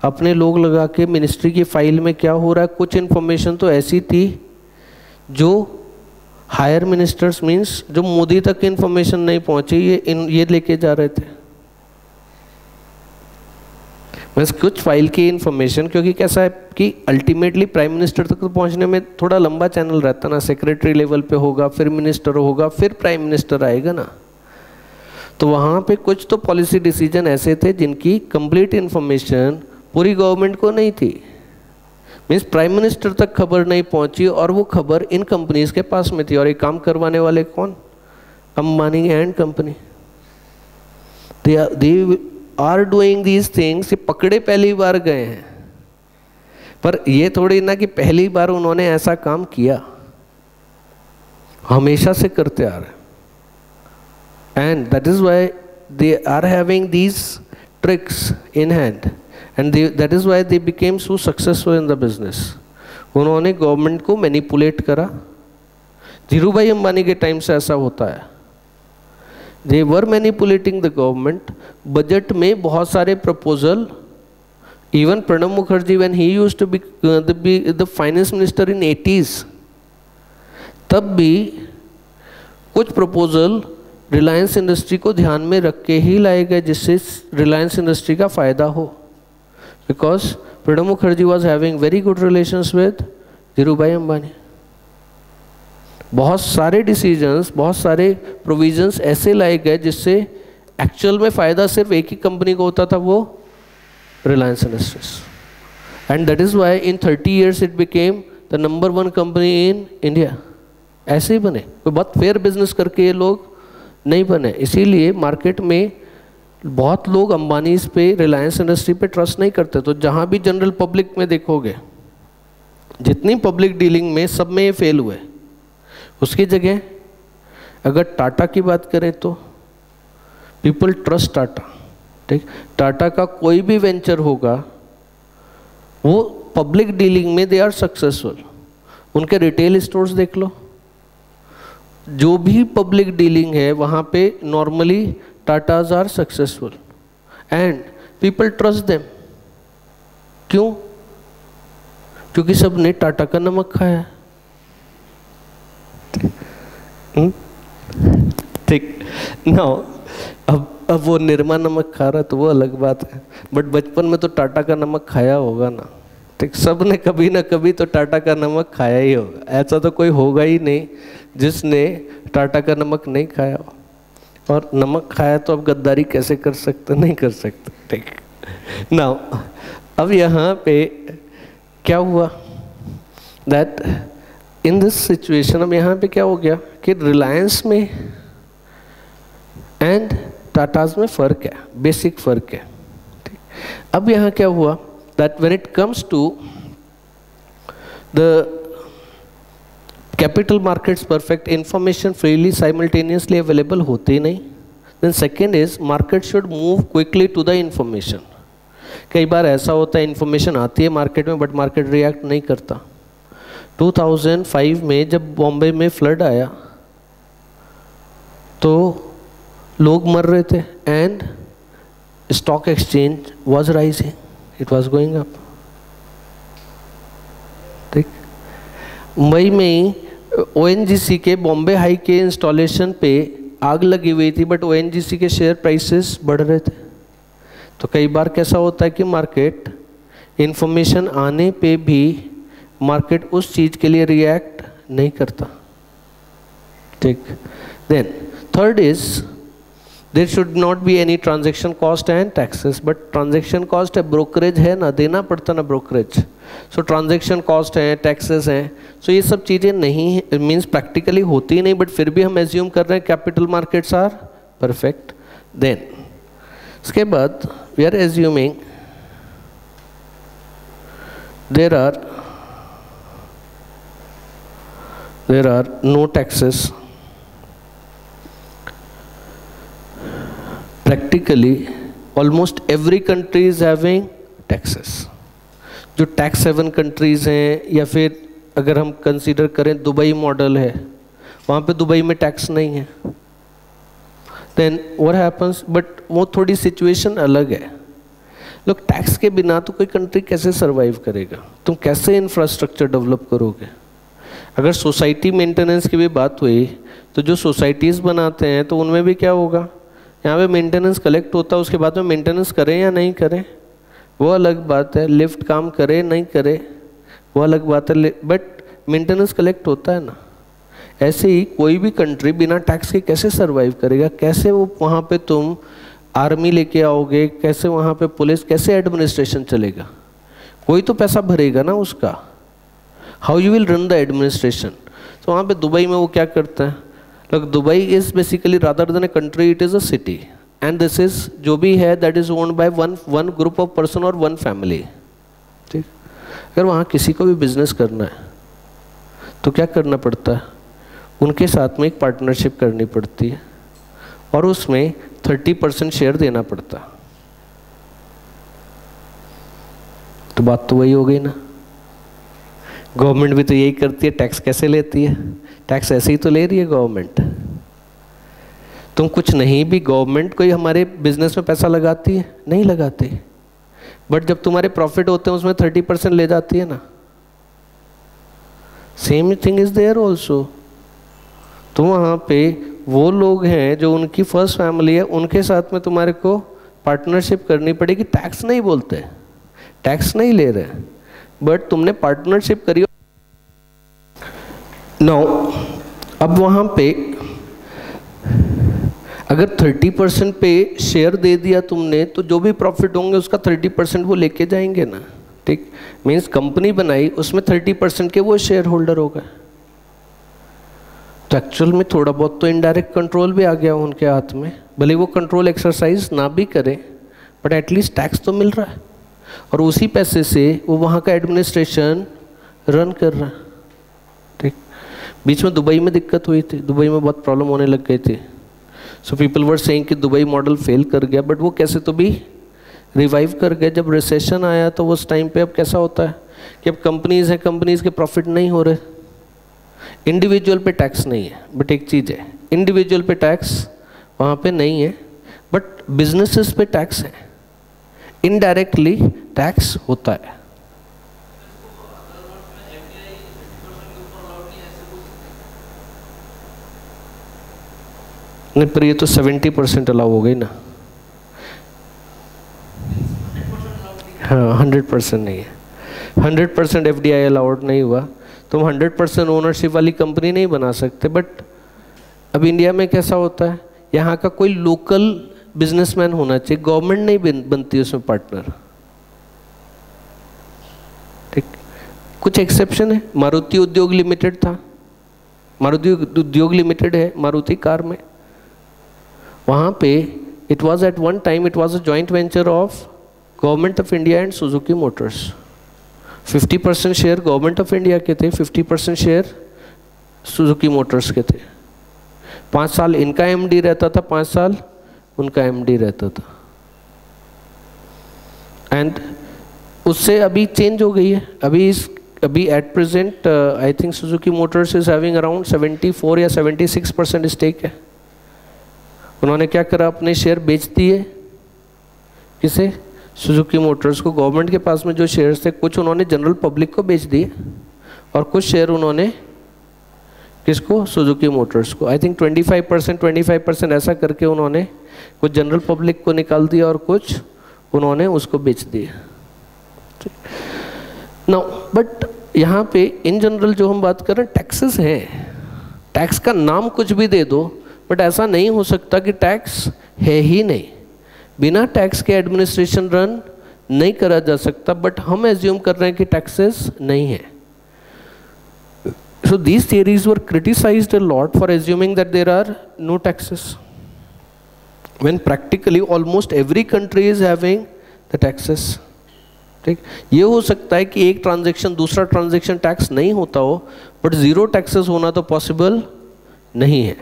A: अपने लोग लगा के मिनिस्ट्री की फाइल में क्या हो रहा है। कुछ इन्फॉर्मेशन तो ऐसी थी जो हायर मिनिस्टर्स मीन्स जो मोदी तक इन्फॉर्मेशन नहीं पहुंची, ये लेके जा रहे थे। बस कुछ फाइल की इन्फॉर्मेशन, क्योंकि कैसा है कि अल्टीमेटली प्राइम मिनिस्टर तक तो पहुंचने में थोड़ा लंबा चैनल रहता ना, सेक्रेटरी लेवल पे होगा, फिर मिनिस्टर होगा, फिर प्राइम मिनिस्टर आएगा ना। तो वहाँ पे कुछ तो पॉलिसी डिसीजन ऐसे थे जिनकी कंप्लीट इन्फॉर्मेशन पूरी गवर्नमेंट को नहीं थी, मीन्स प्राइम मिनिस्टर तक खबर नहीं पहुंची, और वो खबर इन कंपनीज के पास में थी। और ये काम करवाने वाले कौन? Ambani and company. They are doing these things. ये पकड़े पहली बार गए हैं, पर ये थोड़ी ना कि पहली बार उन्होंने ऐसा काम किया, हमेशा से करते आ रहे। And that is why they are having these tricks in hand, and that is why they became so successful in the business. उन्होंने गवर्नमेंट को मैनिपुलेट करा। धीरू भाई अंबानी के टाइम से ऐसा होता है, they were manipulating the government. Budget में बहुत सारे proposal, even Pranab Mukherjee when he used to be the finance minister in 80s, तब भी कुछ प्रपोजल रिलायंस इंडस्ट्री को ध्यान में रख के ही लाए गए जिससे रिलायंस इंडस्ट्री का फायदा हो। Because Pranab Mukherjee was having very good relations with Dhirubhai Ambani. बहुत सारे डिसीजंस, बहुत सारे प्रोविजंस ऐसे लाए गए जिससे एक्चुअल में फ़ायदा सिर्फ एक ही कंपनी को होता था, वो Reliance industries, and that is why in 30 years it became the number 1 company in India. ऐसे ही बने, कोई बहुत फेयर बिजनेस करके ये लोग नहीं बने। इसीलिए मार्केट में बहुत लोग अंबानी पे, रिलायंस इंडस्ट्री पे ट्रस्ट नहीं करते। तो जहाँ भी जनरल पब्लिक में देखोगे, जितनी पब्लिक डीलिंग में, सब में ये फेल हुए। उसकी जगह अगर टाटा की बात करें तो पीपल ट्रस्ट टाटा, ठीक। टाटा का कोई भी वेंचर होगा वो पब्लिक डीलिंग में दे आर सक्सेसफुल। उनके रिटेल स्टोर्स देख लो, जो भी पब्लिक डीलिंग है वहाँ पे normally Tatas are successful and people trust them. क्यों? क्योंकि सब ने टाटा का नमक खाया। ठीक ना। अब वो निरमा नमक खा रहा तो वो अलग बात है, बट बचपन में तो टाटा का नमक खाया होगा ना, ठीक। सब ने कभी ना कभी तो टाटा का नमक खाया ही होगा। ऐसा तो कोई होगा ही नहीं जिसने टाटा का नमक नहीं खाया हो। और नमक खाया तो अब गद्दारी कैसे कर सकते? नहीं कर सकते, ठीक ना। अब यहाँ पे क्या हुआ दैट इन दिस सिचुएशन, अब यहाँ पे क्या हो गया कि रिलायंस में एंड टाटाज में फ़र्क है, बेसिक फ़र्क है, ठीक। अब यहाँ क्या हुआ that when it comes to the capital markets perfect, information freely simultaneously available होते ही नहीं। Then second is market should move quickly to the information. कई बार ऐसा होता है इंफॉर्मेशन आती है मार्केट में बट मार्केट रिएक्ट नहीं करता। 2005 में जब बॉम्बे में फ्लड आया तो लोग मर रहे थे and stock exchange was rising, it was going up, ठीक। मुंबई में ही ONGC के बॉम्बे हाई के इंस्टॉलेशन पे आग लगी हुई थी बट ONGC के शेयर प्राइसेस बढ़ रहे थे। तो कई बार कैसा होता है कि मार्केट इंफॉर्मेशन आने पे भी मार्केट उस चीज़ के लिए रिएक्ट नहीं करता, ठीक। Then third is there should not be any transaction cost and taxes, but transaction cost है, ब्रोकरेज है ना, देना पड़ता ना ब्रोकरेज। सो ट्रांजेक्शन कॉस्ट है, टैक्सेस हैं, सो ये सब चीज़ें नहीं मीन्स प्रैक्टिकली होती नहीं, बट फिर भी हम एज्यूम कर रहे हैं capital markets are perfect. Then इसके बाद we are assuming there are no taxes. Practically almost every country is having taxes। जो टैक्स हेवन कंट्रीज़ हैं या फिर अगर हम कंसीडर करें दुबई मॉडल है, वहाँ पे दुबई में टैक्स नहीं है। देन व्हाट हैपन्स, बट वो थोड़ी सिचुएशन अलग है। लोग टैक्स के बिना तो कोई कंट्री कैसे सर्वाइव करेगा? तुम कैसे इंफ्रास्ट्रक्चर डेवलप करोगे? अगर सोसाइटी मेंटेनेंस की भी बात हुई तो जो सोसाइटीज़ बनाते हैं तो उनमें भी क्या होगा, यहाँ पे मेंटेनेंस कलेक्ट होता है, उसके बाद में मेंटेनेंस करें या नहीं करें वो अलग बात है। लिफ्ट काम करे नहीं करे वो अलग बात है, बट मेंटेनेंस कलेक्ट होता है ना। ऐसे ही कोई भी कंट्री बिना टैक्स के कैसे सर्वाइव करेगा? कैसे वो वहाँ पे तुम आर्मी लेके आओगे? कैसे वहाँ पे पुलिस, कैसे एडमिनिस्ट्रेशन चलेगा? कोई तो पैसा भरेगा ना उसका। How you will run the administration? तो वहाँ पे दुबई में वो क्या करता है, Look, Dubai is basically rather than a country, it is a city, and this is जो भी है that is owned by one group of person or one family, ठीक। अगर वहाँ किसी को भी बिजनेस करना है तो क्या करना पड़ता है? उनके साथ में एक पार्टनरशिप करनी पड़ती है और उसमें 30% शेयर देना पड़ता है। तो बात तो वही हो गई ना। गवर्नमेंट भी तो यही करती है, टैक्स कैसे लेती है? टैक्स ऐसे ही तो ले रही है गवर्नमेंट। तुम कुछ नहीं भी, गवर्नमेंट कोई हमारे बिजनेस में पैसा लगाती है? नहीं लगाती, बट जब तुम्हारे प्रॉफिट होते हैं उसमें 30% ले जाती है ना। Same thing is there also. तो वहाँ पे वो लोग हैं जो उनकी फर्स्ट फैमिली है, उनके साथ में तुम्हारे को पार्टनरशिप करनी पड़ेगी। टैक्स नहीं बोलते, टैक्स नहीं ले रहे, बट तुमने पार्टनरशिप करी। नो अब वहाँ पे अगर 30% पे शेयर दे दिया तुमने तो जो भी प्रॉफिट होंगे उसका 30% वो लेके जाएंगे ना, ठीक। मीन्स कंपनी बनाई, उसमें 30% के वो शेयर होल्डर हो गए। तो एक्चुअल में थोड़ा बहुत तो इनडायरेक्ट कंट्रोल भी आ गया उनके हाथ में, भले वो कंट्रोल एक्सरसाइज ना भी करें, बट एटलीस्ट टैक्स तो मिल रहा है और उसी पैसे से वो वहाँ का एडमिनिस्ट्रेशन रन कर रहा है, ठीक। बीच में दुबई में दिक्कत हुई थी, दुबई में बहुत प्रॉब्लम होने लग गई थी। सो पीपल वर सेइंग कि दुबई मॉडल फेल कर गया, बट वो कैसे तो भी रिवाइव कर गया। जब रिसेशन आया तो उस टाइम पे अब कैसा होता है कि अब कंपनीज हैं, कंपनीज के प्रॉफिट नहीं हो रहे, इंडिविजुअल पे टैक्स नहीं है, बट एक चीज़ है, इंडिविजुअल पे टैक्स वहाँ पे नहीं है, बट बिजनेसेस पे टैक्स है, इनडायरेक्टली टैक्स होता है। नहीं, पर ये तो 70% अलाउ हो गई ना। हाँ, 100% नहीं है, 100% FDI अलाउड नहीं हुआ। तुम 100% ओनरशिप वाली कंपनी नहीं बना सकते, बट अब इंडिया में कैसा होता है, यहाँ का कोई लोकल बिजनेसमैन होना चाहिए, गवर्नमेंट नहीं बनती उसमें पार्टनर, ठीक। कुछ एक्सेप्शन है, मारुति उद्योग लिमिटेड था, मारुति उद्योग लिमिटेड है मारुति कार में, वहाँ पे it was at one time it was a joint venture of government of India and Suzuki Motors. 50% share government of India के थे, 50% शेयर सुजुकी मोटर्स के थे। 5 साल इनका MD रहता था, 5 साल उनका MD रहता था, एंड उससे अभी चेंज हो गई है। अभी at present I think Suzuki Motors is having around 74 या 76% स्टेक है। उन्होंने क्या करा, अपने शेयर बेच दिए, किसे, सुजुकी मोटर्स को। गवर्नमेंट के पास में जो शेयर्स थे कुछ उन्होंने जनरल पब्लिक को बेच दिए और कुछ शेयर उन्होंने किसको, सुजुकी मोटर्स को। आई थिंक 25% ऐसा करके उन्होंने कुछ जनरल पब्लिक को निकाल दिया और कुछ उन्होंने उसको बेच दिया। नाउ बट यहाँ पे इन जनरल जो हम बात कर रहे हैं टैक्सेस हैं, टैक्स का नाम कुछ भी दे दो, बट ऐसा नहीं हो सकता कि टैक्स है ही नहीं। बिना टैक्स के एडमिनिस्ट्रेशन रन नहीं करा जा सकता, बट हम एज्यूम कर रहे हैं कि टैक्सेस नहीं है। So these theories were criticized a lot for assuming that there are no taxes, when practically almost every country is having the taxes, ठीक। ये हो सकता है कि एक ट्रांजैक्शन दूसरा ट्रांजैक्शन टैक्स नहीं होता हो, बट जीरो टैक्सेस होना तो पॉसिबल नहीं है,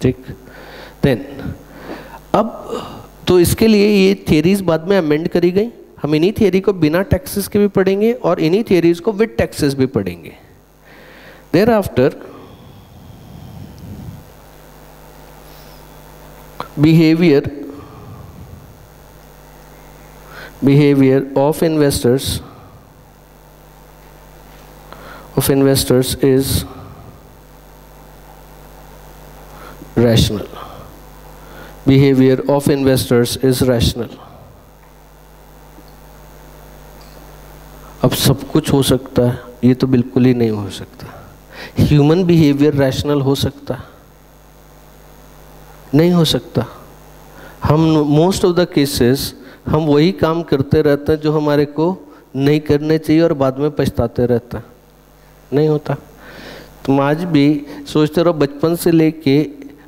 A: ठीक। देन अब तो इसके लिए ये थियरीज बाद में अमेंड करी गई। हम इन्हीं थियरी को बिना टैक्सेस के भी पढ़ेंगे और इन्हीं थियरीज को विद टैक्सेस भी पढ़ेंगे। Thereafter, behavior of investors is rational. Behavior of investors is rational. अब सब कुछ हो सकता है, ये तो बिल्कुल ही नहीं हो सकता। ह्यूमन बिहेवियर रैशनल हो सकता, नहीं हो सकता। हम मोस्ट ऑफ द केसेस हम वही काम करते रहते हैं जो हमारे को नहीं करने चाहिए और बाद में पछताते रहते हैं, नहीं होता। तुम आज भी सोचते रहो बचपन से लेके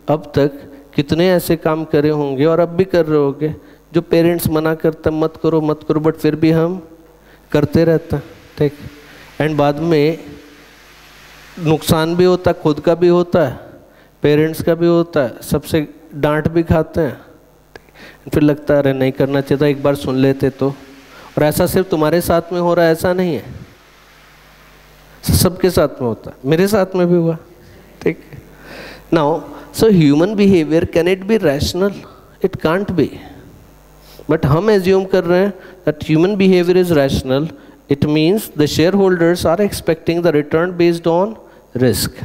A: अब तक कितने ऐसे काम करे होंगे और अब भी कर रहे होंगे जो पेरेंट्स मना करते मत करो मत करो, बट फिर भी हम करते रहते हैं, ठीक। एंड बाद में नुकसान भी होता है, खुद का भी होता है, पेरेंट्स का भी होता है, सबसे डांट भी खाते हैं, फिर लगता है अरे नहीं करना चाहिए था, एक बार सुन लेते तो। और ऐसा सिर्फ तुम्हारे साथ में हो रहा है ऐसा नहीं है, सबके साथ में होता है, मेरे साथ में भी हुआ, ठीक। Now so human behaviour can it be rational? It can't be, but हम एज्यूम कर रहे हैं that human behaviour is rational. It means the shareholders are expecting the return based on risk.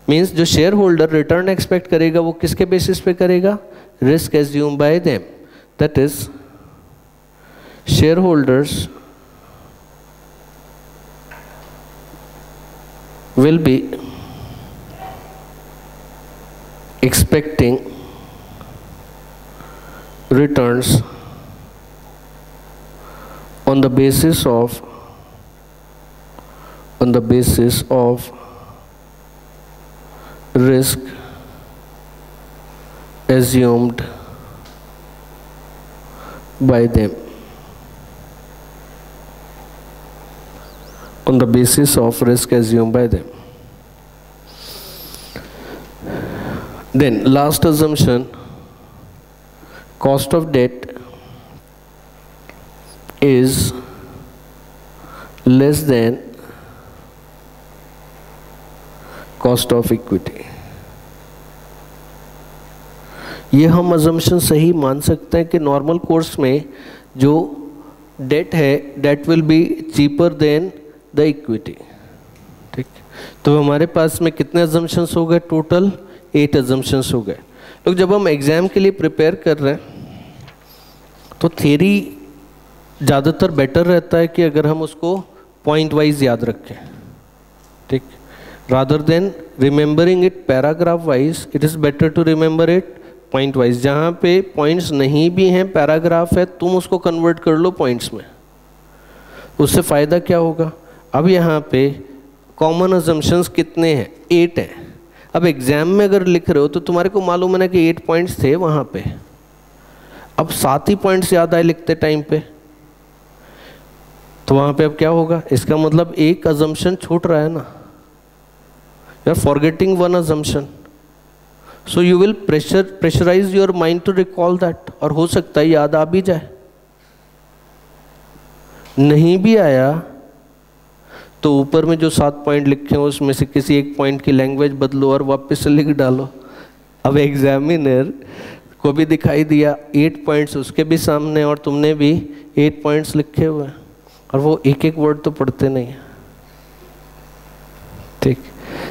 A: Means जो shareholder return expect करेगा वो किसके basis पे करेगा? Risk assumed by them. That is, shareholders will be expecting returns on the basis of risk assumed by them. On the basis of risk assumed by them. Then last assumption, cost of debt is less than cost of equity. ये हम assumption सही मान सकते हैं कि normal course में जो debt है debt will be cheaper than the equity. ठीक, तो हमारे पास में कितने assumptions हो गए? टोटल 8 assumptions हो गए. लोग जब हम एग्ज़ाम के लिए प्रिपेयर कर रहे हैं तो थ्योरी ज़्यादातर बेटर रहता है कि अगर हम उसको पॉइंट वाइज याद रखें. ठीक, rather than remembering it paragraph wise, it is better to remember it point wise. जहाँ पे पॉइंट्स नहीं भी हैं, पैराग्राफ है, तुम उसको कन्वर्ट कर लो पॉइंट्स में. उससे फ़ायदा क्या होगा? अब यहाँ पे कॉमन अजम्पशंस कितने हैं? 8 हैं. अब एग्ज़ाम में अगर लिख रहे हो तो तुम्हारे को मालूम है ना कि 8 पॉइंट्स थे वहाँ पे. अब 7 ही पॉइंट्स याद आए लिखते टाइम पे, तो वहाँ पे अब क्या होगा? इसका मतलब एक अजम्पशन छूट रहा है ना. You are forgetting one assumption, so you will pressurise your mind to recall that. और हो सकता है याद आ भी जाए. नहीं भी आया तो ऊपर में जो 7 पॉइंट लिखे हैं उसमें से किसी एक पॉइंट की लैंग्वेज बदलो और वापस से लिख डालो. अब एग्जामिनर को भी दिखाई दिया 8 पॉइंट्स उसके भी सामने और तुमने भी 8 पॉइंट्स लिखे हुए हैं और वो एक एक वर्ड तो पढ़ते नहीं है. ठीक,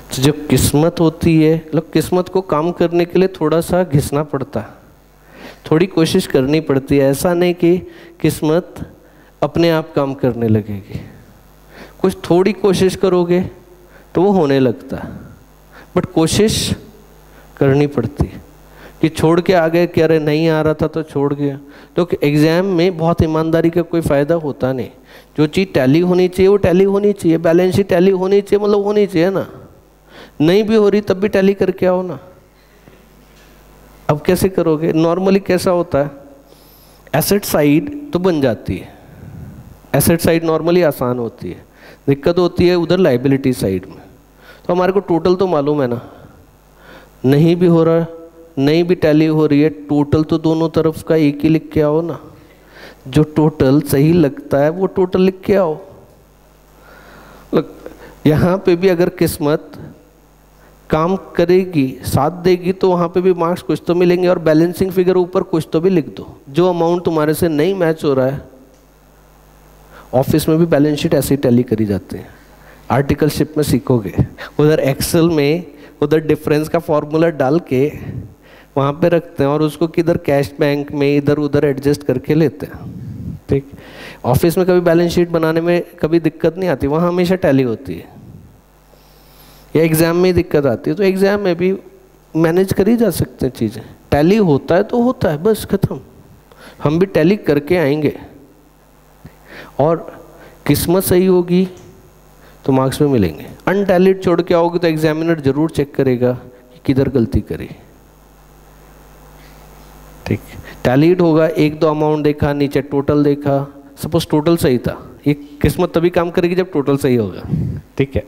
A: तो जो किस्मत होती है, लोग किस्मत को काम करने के लिए थोड़ा सा घिसना पड़ता है, थोड़ी कोशिश करनी पड़ती है. ऐसा नहीं कि किस्मत अपने आप काम करने लगेगी. कुछ थोड़ी कोशिश करोगे तो वो होने लगता है, बट कोशिश करनी पड़ती है. कि छोड़ के आ गए कि अरे नहीं आ रहा था तो छोड़ गया. तो एग्ज़ाम में बहुत ईमानदारी का कोई फ़ायदा होता नहीं. जो चीज़ टैली होनी चाहिए वो टैली होनी चाहिए. बैलेंस शीट टैली होनी चाहिए, मतलब होनी चाहिए ना. नहीं भी हो रही तब भी टैली करके आओ ना. अब कैसे करोगे? नॉर्मली कैसा होता है, एसेट साइड तो बन जाती है. एसेट साइड नॉर्मली आसान होती है. दिक्कत होती है उधर लाइबिलिटी साइड में. तो हमारे को टोटल तो मालूम है ना. नहीं भी हो रहा, नहीं भी टैली हो रही है, टोटल तो दोनों तरफ का एक ही लिख के आओ ना. जो टोटल सही लगता है वो टोटल लिख के आओ. यहाँ पे भी अगर किस्मत काम करेगी, साथ देगी, तो वहाँ पे भी मार्क्स कुछ तो मिलेंगे. और बैलेंसिंग फिगर ऊपर कुछ तो भी लिख दो. जो अमाउंट तुम्हारे से नहीं मैच हो रहा है, ऑफिस में भी बैलेंस शीट ऐसे ही टैली करी जाती है. आर्टिकलशिप में सीखोगे, उधर एक्सेल में उधर डिफरेंस का फॉर्मूला डाल के वहाँ पे रखते हैं और उसको किधर कैश बैंक में इधर उधर एडजस्ट करके लेते हैं. ठीक, ऑफिस में कभी बैलेंस शीट बनाने में कभी दिक्कत नहीं आती, वहाँ हमेशा टैली होती है. या एग्ज़ाम में दिक्कत आती है, तो एग्ज़ाम में भी मैनेज करी जा सकते हैं चीज़ें. टैली होता है तो होता है, बस ख़त्म. हम भी टैली करके आएंगे और किस्मत सही होगी तो मार्क्स में मिलेंगे. अनटैलेंटेड छोड़ के आओगे तो एग्जामिनर जरूर चेक करेगा कि किधर गलती करी. ठीक, टैलेंट होगा, 1-2 अमाउंट देखा, नीचे टोटल देखा, सपोज टोटल सही था, ये किस्मत तभी काम करेगी जब टोटल सही होगा. ठीक है.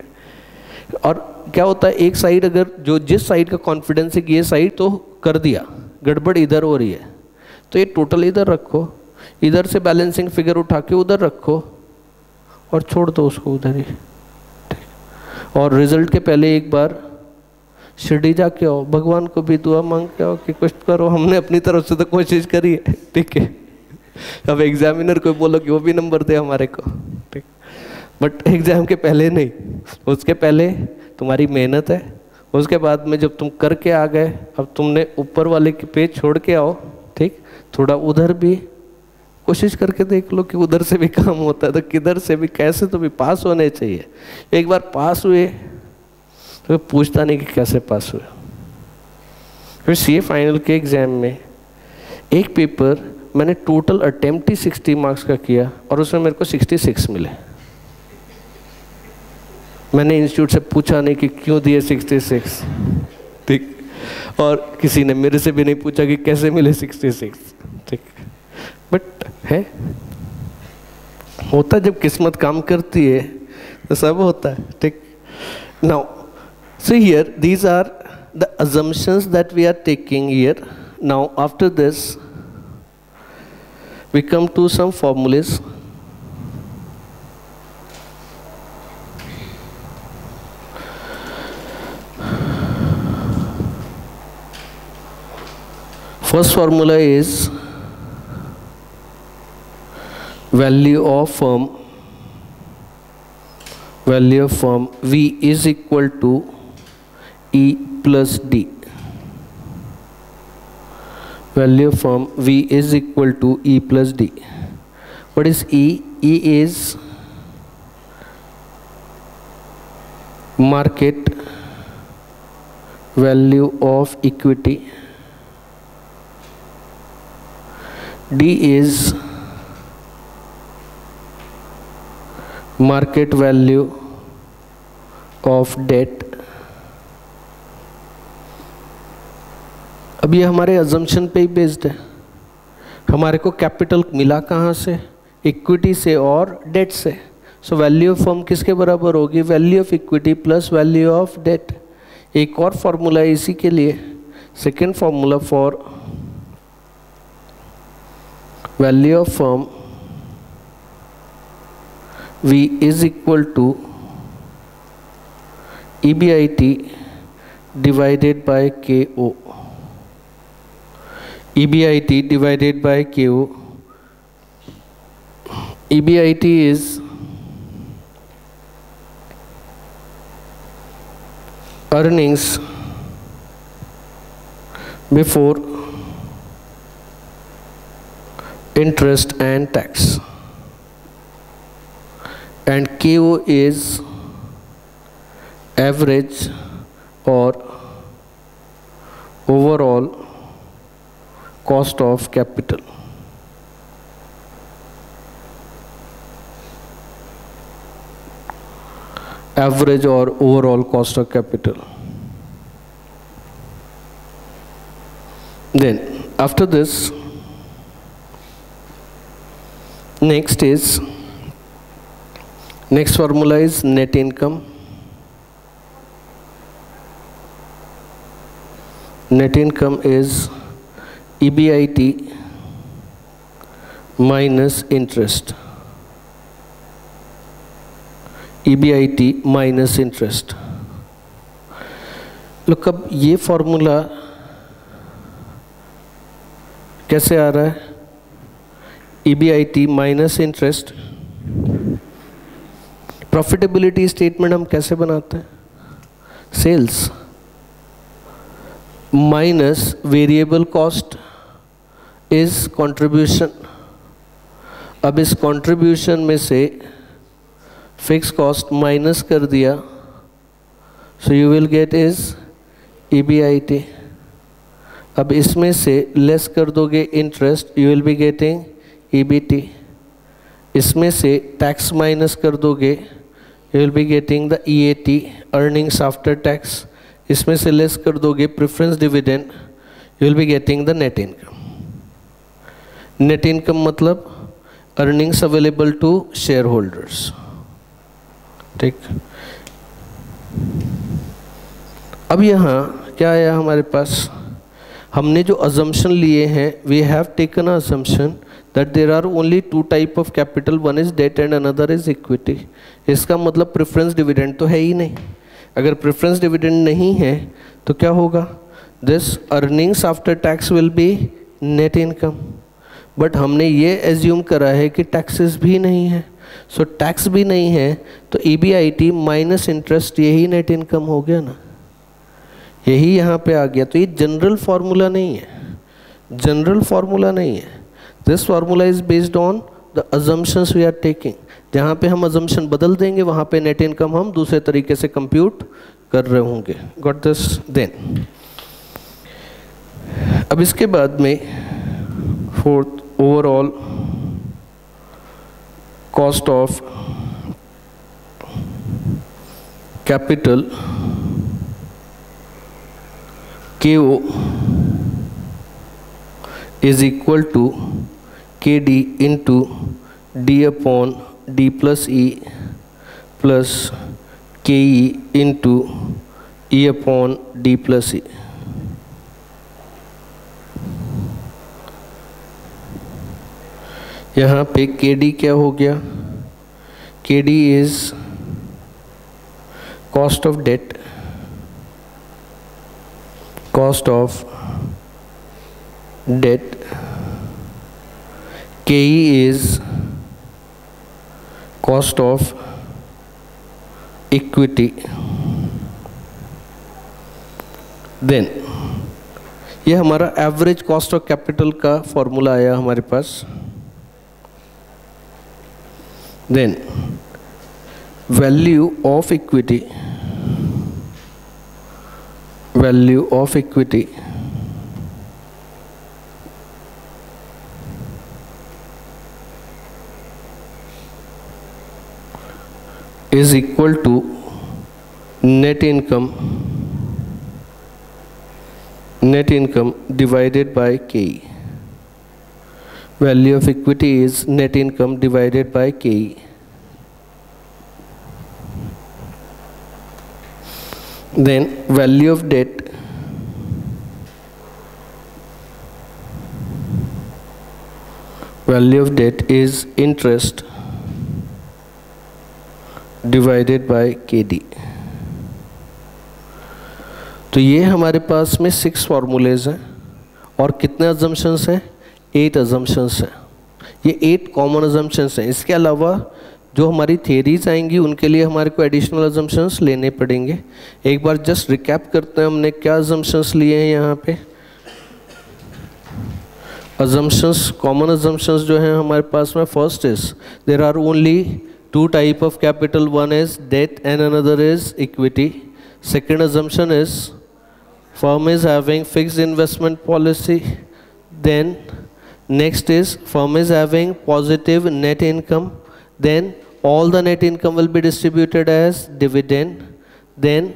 A: और क्या होता है, एक साइड अगर जो जिस साइड का कॉन्फिडेंस है कि ये साइड तो कर दिया, गड़बड़ इधर हो रही है, तो ये टोटल इधर रखो, इधर से बैलेंसिंग फिगर उठा के उधर रखो और छोड़ दो उसको उधर ही. और रिजल्ट के पहले एक बार शिरडी जाके आओ, भगवान को भी दुआ मांग के आओ कि कुछ करो, हमने अपनी तरफ से तो कोशिश करी है. ठीक है. अब एग्जामिनर को बोलो कि वो भी नंबर दे हमारे को. ठीक, बट एग्ज़ाम के पहले नहीं, उसके पहले तुम्हारी मेहनत है. उसके बाद में जब तुम करके आ गए, अब तुमने ऊपर वाले के पेज छोड़ के आओ. ठीक, थोड़ा उधर भी कोशिश करके देख लो कि उधर से भी काम होता है तो किधर से भी, कैसे तो भी पास होने चाहिए. एक बार पास हुए तो पूछता नहीं कि कैसे पास हुए. फिर सीए फाइनल के एग्ज़ाम में एक पेपर मैंने टोटल अटेम्प्ट ही 60 मार्क्स का किया और उसमें मेरे को 66 मिले। मैंने इंस्टीट्यूट से पूछा नहीं कि क्यों दिए 66, ठीक, और किसी ने मेरे से भी नहीं पूछा कि कैसे मिले 66, ठीक, बट है, होता जब किस्मत काम करती है तो सब होता है, ठीक। Now so here these are the assumptions that we are taking here. Now after this we come to some formulas. First formula is value of firm V is equal to E plus D. Value of firm V is equal to E plus D. What is E? E is market value of equity. D is market value of debt. अब ये हमारे assumption पे ही based है। हमारे को capital मिला कहाँ से? इक्विटी से और डेट से। सो वैल्यू ऑफ फर्म किसके बराबर होगी? Value of equity plus value of debt. एक और फॉर्मूला है इसी के लिए, second formula for value of firm V is equal to EBIT divided by KO. EBIT divided by KO. EBIT is earnings before interest and tax, and KO is average or overall cost of capital. Average or overall cost of capital. Then after this, next formula is net income. Net income is EBIT minus interest. EBIT minus interest. लोग अब ये formula कैसे आ रहा है? EBIT minus interest. Profitability statement हम कैसे बनाते हैं? Sales minus variable cost is contribution. अब इस कंट्रीब्यूशन में से फिक्स कॉस्ट माइनस कर दिया, so you will get is EBIT। अब इसमें से लेस कर दोगे interest, you will be getting EBT। इसमें से टैक्स माइनस कर दोगे, you will be getting the EAT, earnings after tax. इसमें से लेस कर दोगे preference dividend, you will be getting the net income. Net income मतलब earnings available to shareholders, ठीक। अब यहाँ क्या आया हमारे पास? हमने जो अजम्पशन लिए हैं, we have taken a assumption that there are only two type of capital, one is debt and another is equity। इसका मतलब प्रेफरेंस डिविडेंड तो है ही नहीं। अगर प्रेफरेंस डिविडेंड नहीं है तो क्या होगा? This earnings after tax will be net income. But हमने ये एज्यूम करा है कि टैक्सेस भी नहीं है, सो टैक्स भी नहीं है तो EBIT माइनस इंटरेस्ट, यही नेट इनकम हो गया ना, यही यहाँ पे आ गया। तो ये जनरल फार्मूला नहीं है, जनरल फार्मूला नहीं है। This formula is based on the assumptions we are taking. जहाँ पे हम अजम्पशन बदल देंगे वहाँ पे नेट इनकम हम दूसरे तरीके से कंप्यूट कर रहे होंगे। Got this? देन अब इसके बाद में Fourth, overall cost of capital KO is equal to KD into D upon D plus E plus KE into E upon D plus E. यहाँ पे KD क्या हो गया? KD is cost of debt, cost of debt. KE is cost of equity. Then ये हमारा average cost of capital का formula आया हमारे पास. Then value of equity, value of equity is equal to net income divided by KE. Value of equity is net income divided by KE. Then value of debt is interest divided by KD. तो ये हमारे पास में 6 formulas हैं और कितने assumptions हैं? 8 assumptions हैं. ये 8 कॉमन अजम्पशंस हैं. इसके अलावा जो हमारी थियरीज आएंगी उनके लिए हमारे को एडिशनल अजम्पशंस लेने पड़ेंगे. एक बार जस्ट रिकैप करते हैं हमने क्या अजम्पशंस लिए हैं. यहाँ पे अजम्पशंस, कॉमन अजम्पशंस जो हैं हमारे पास में, first is there are only 2 type of capital, one is debt and another is equity. Second assumption is firm is having fixed investment policy. Then next is firm is having positive net income. Then all the net income will be distributed as dividend. Then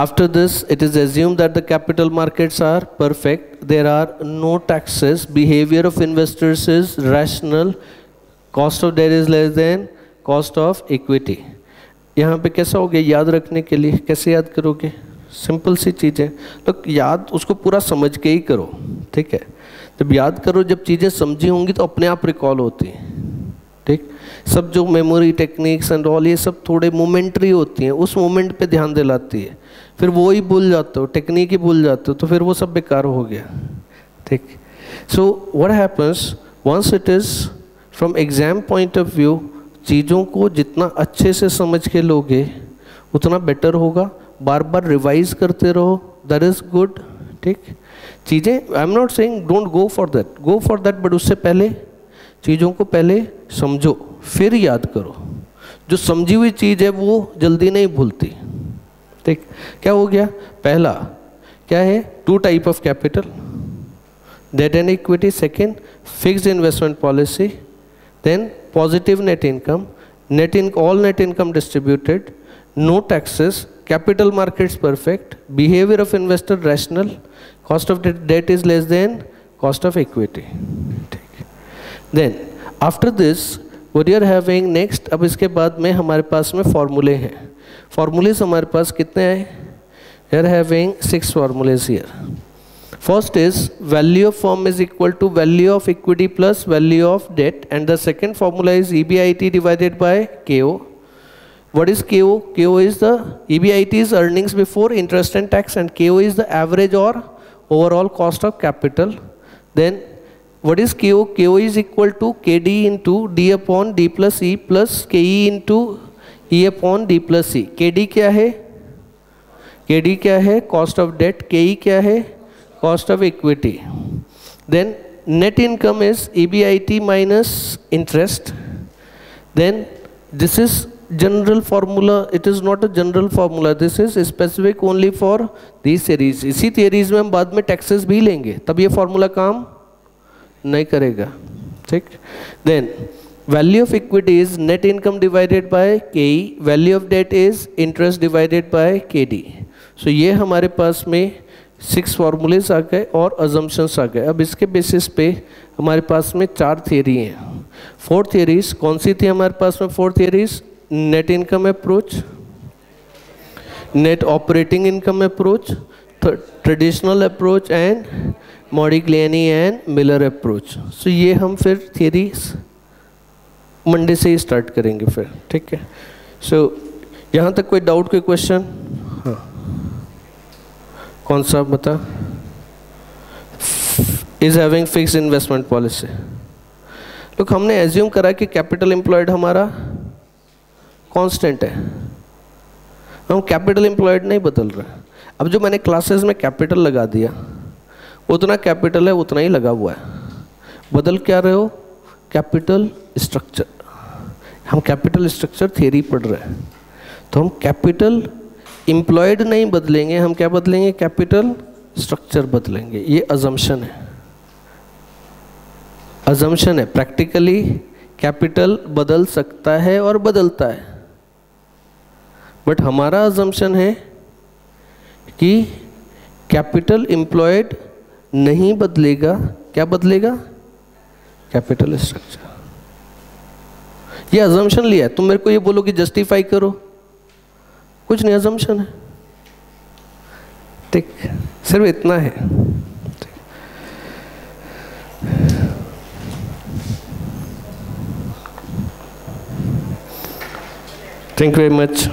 A: after this it is assumed that the capital markets are perfect. There are no taxes. Behavior of investors is rational. Cost of debt is less than cost of equity. यहाँ पे कैसा हो गया याद रखने के लिए? कैसे याद करोगे? सिंपल सी चीज़ें, तो याद उसको पूरा समझ के ही करो. ठीक है, जब याद करो, जब चीज़ें समझी होंगी तो अपने आप रिकॉल होती हैं. ठीक, सब जो मेमोरी टेक्निक्स एंड ऑल ये सब थोड़े मोमेंट्री होती हैं, उस मोमेंट पे ध्यान दिलाती है. फिर वो ही भूल जाते हो, टेक्निक ही भूल जाते हो, तो फिर वो सब बेकार हो गया. ठीक, so what happens once it is from exam point of view, चीज़ों को जितना अच्छे से समझ के लोगे उतना बेटर होगा. बार बार रिवाइज करते रहो, दैट इज़ गुड. ठीक, चीज़ें, I am not saying don't go for that, but उससे पहले चीज़ों को पहले समझो फिर याद करो. जो समझी हुई चीज़ है वो जल्दी नहीं भूलती. ठीक, क्या हो गया? पहला क्या है? 2 type of capital, debt and equity. Second, fixed investment policy. Then positive net income, all net income distributed, no taxes, capital markets perfect, behavior of investor rational, cost of debt is less than cost of equity. Then after this what you are having next, अब इसके बाद में हमारे पास में फॉर्मूले हैं. Formulas हमारे पास कितने हैं? We are having 6 formulas here. First is value of firm is equal to value of equity plus value of debt, and the second formula is EBIT divided by KO. What is KO? KO is the EBIT is earnings before interest and tax, and KO is the average or overall cost of capital. Then what is KO? KO is equal to KD into D upon D plus E plus KE into E upon D plus E. KD क्या है? KD क्या है? Cost of debt. KE क्या है? Cost of equity. Then net income is EBIT minus interest. Then this is general formula, it is not a general formula, this is specific only for these theories. इसी theories में हम बाद में taxes भी लेंगे, तब ये फार्मूला काम नहीं करेगा, ठीक। Then value of equity is net income divided by k e, value of debt is interest divided by k d. सो ये हमारे पास में 6 फार्मूलेज आ गए और अजम्पशंस आ गए। अब इसके बेसिस पे हमारे पास में 4 थियरी हैं। 4 थियरीज कौन सी थी हमारे पास में? 4 theories, net income approach, net operating income approach, traditional approach and Modigliani and Miller approach. सो ये हम फिर थियरीज मंडे से ही स्टार्ट करेंगे फिर, ठीक है। सो यहाँ तक कोई डाउट, कोई क्वेश्चन? हाँ, कौन सा बता? Is having fix investment policy. लोग हमने एज्यूम करा कि कैपिटल एम्प्लॉयड हमारा कांस्टेंट है, हम कैपिटल एम्प्लॉयड नहीं बदल रहे। अब जो मैंने क्लासेस में कैपिटल लगा दिया, उतना कैपिटल है उतना ही लगा हुआ है। बदल क्या रहे हो? Capital structure. हम कैपिटल स्ट्रक्चर थियरी पढ़ रहे हैं, तो हम कैपिटल एम्प्लॉयड नहीं बदलेंगे, हम क्या बदलेंगे? कैपिटल स्ट्रक्चर बदलेंगे। ये अजम्पशन है, अजम्पशन है। प्रैक्टिकली कैपिटल बदल सकता है और बदलता है, बट हमारा अजम्पशन है कि कैपिटल एम्प्लॉयड नहीं बदलेगा। क्या बदलेगा? Capital structure. ये अजम्पशन लिया है। तुम मेरे को ये बोलो कि जस्टिफाई करो, कुछ नहीं, अजम्पशन है, ठीक, सिर्फ इतना है। Thank you very much.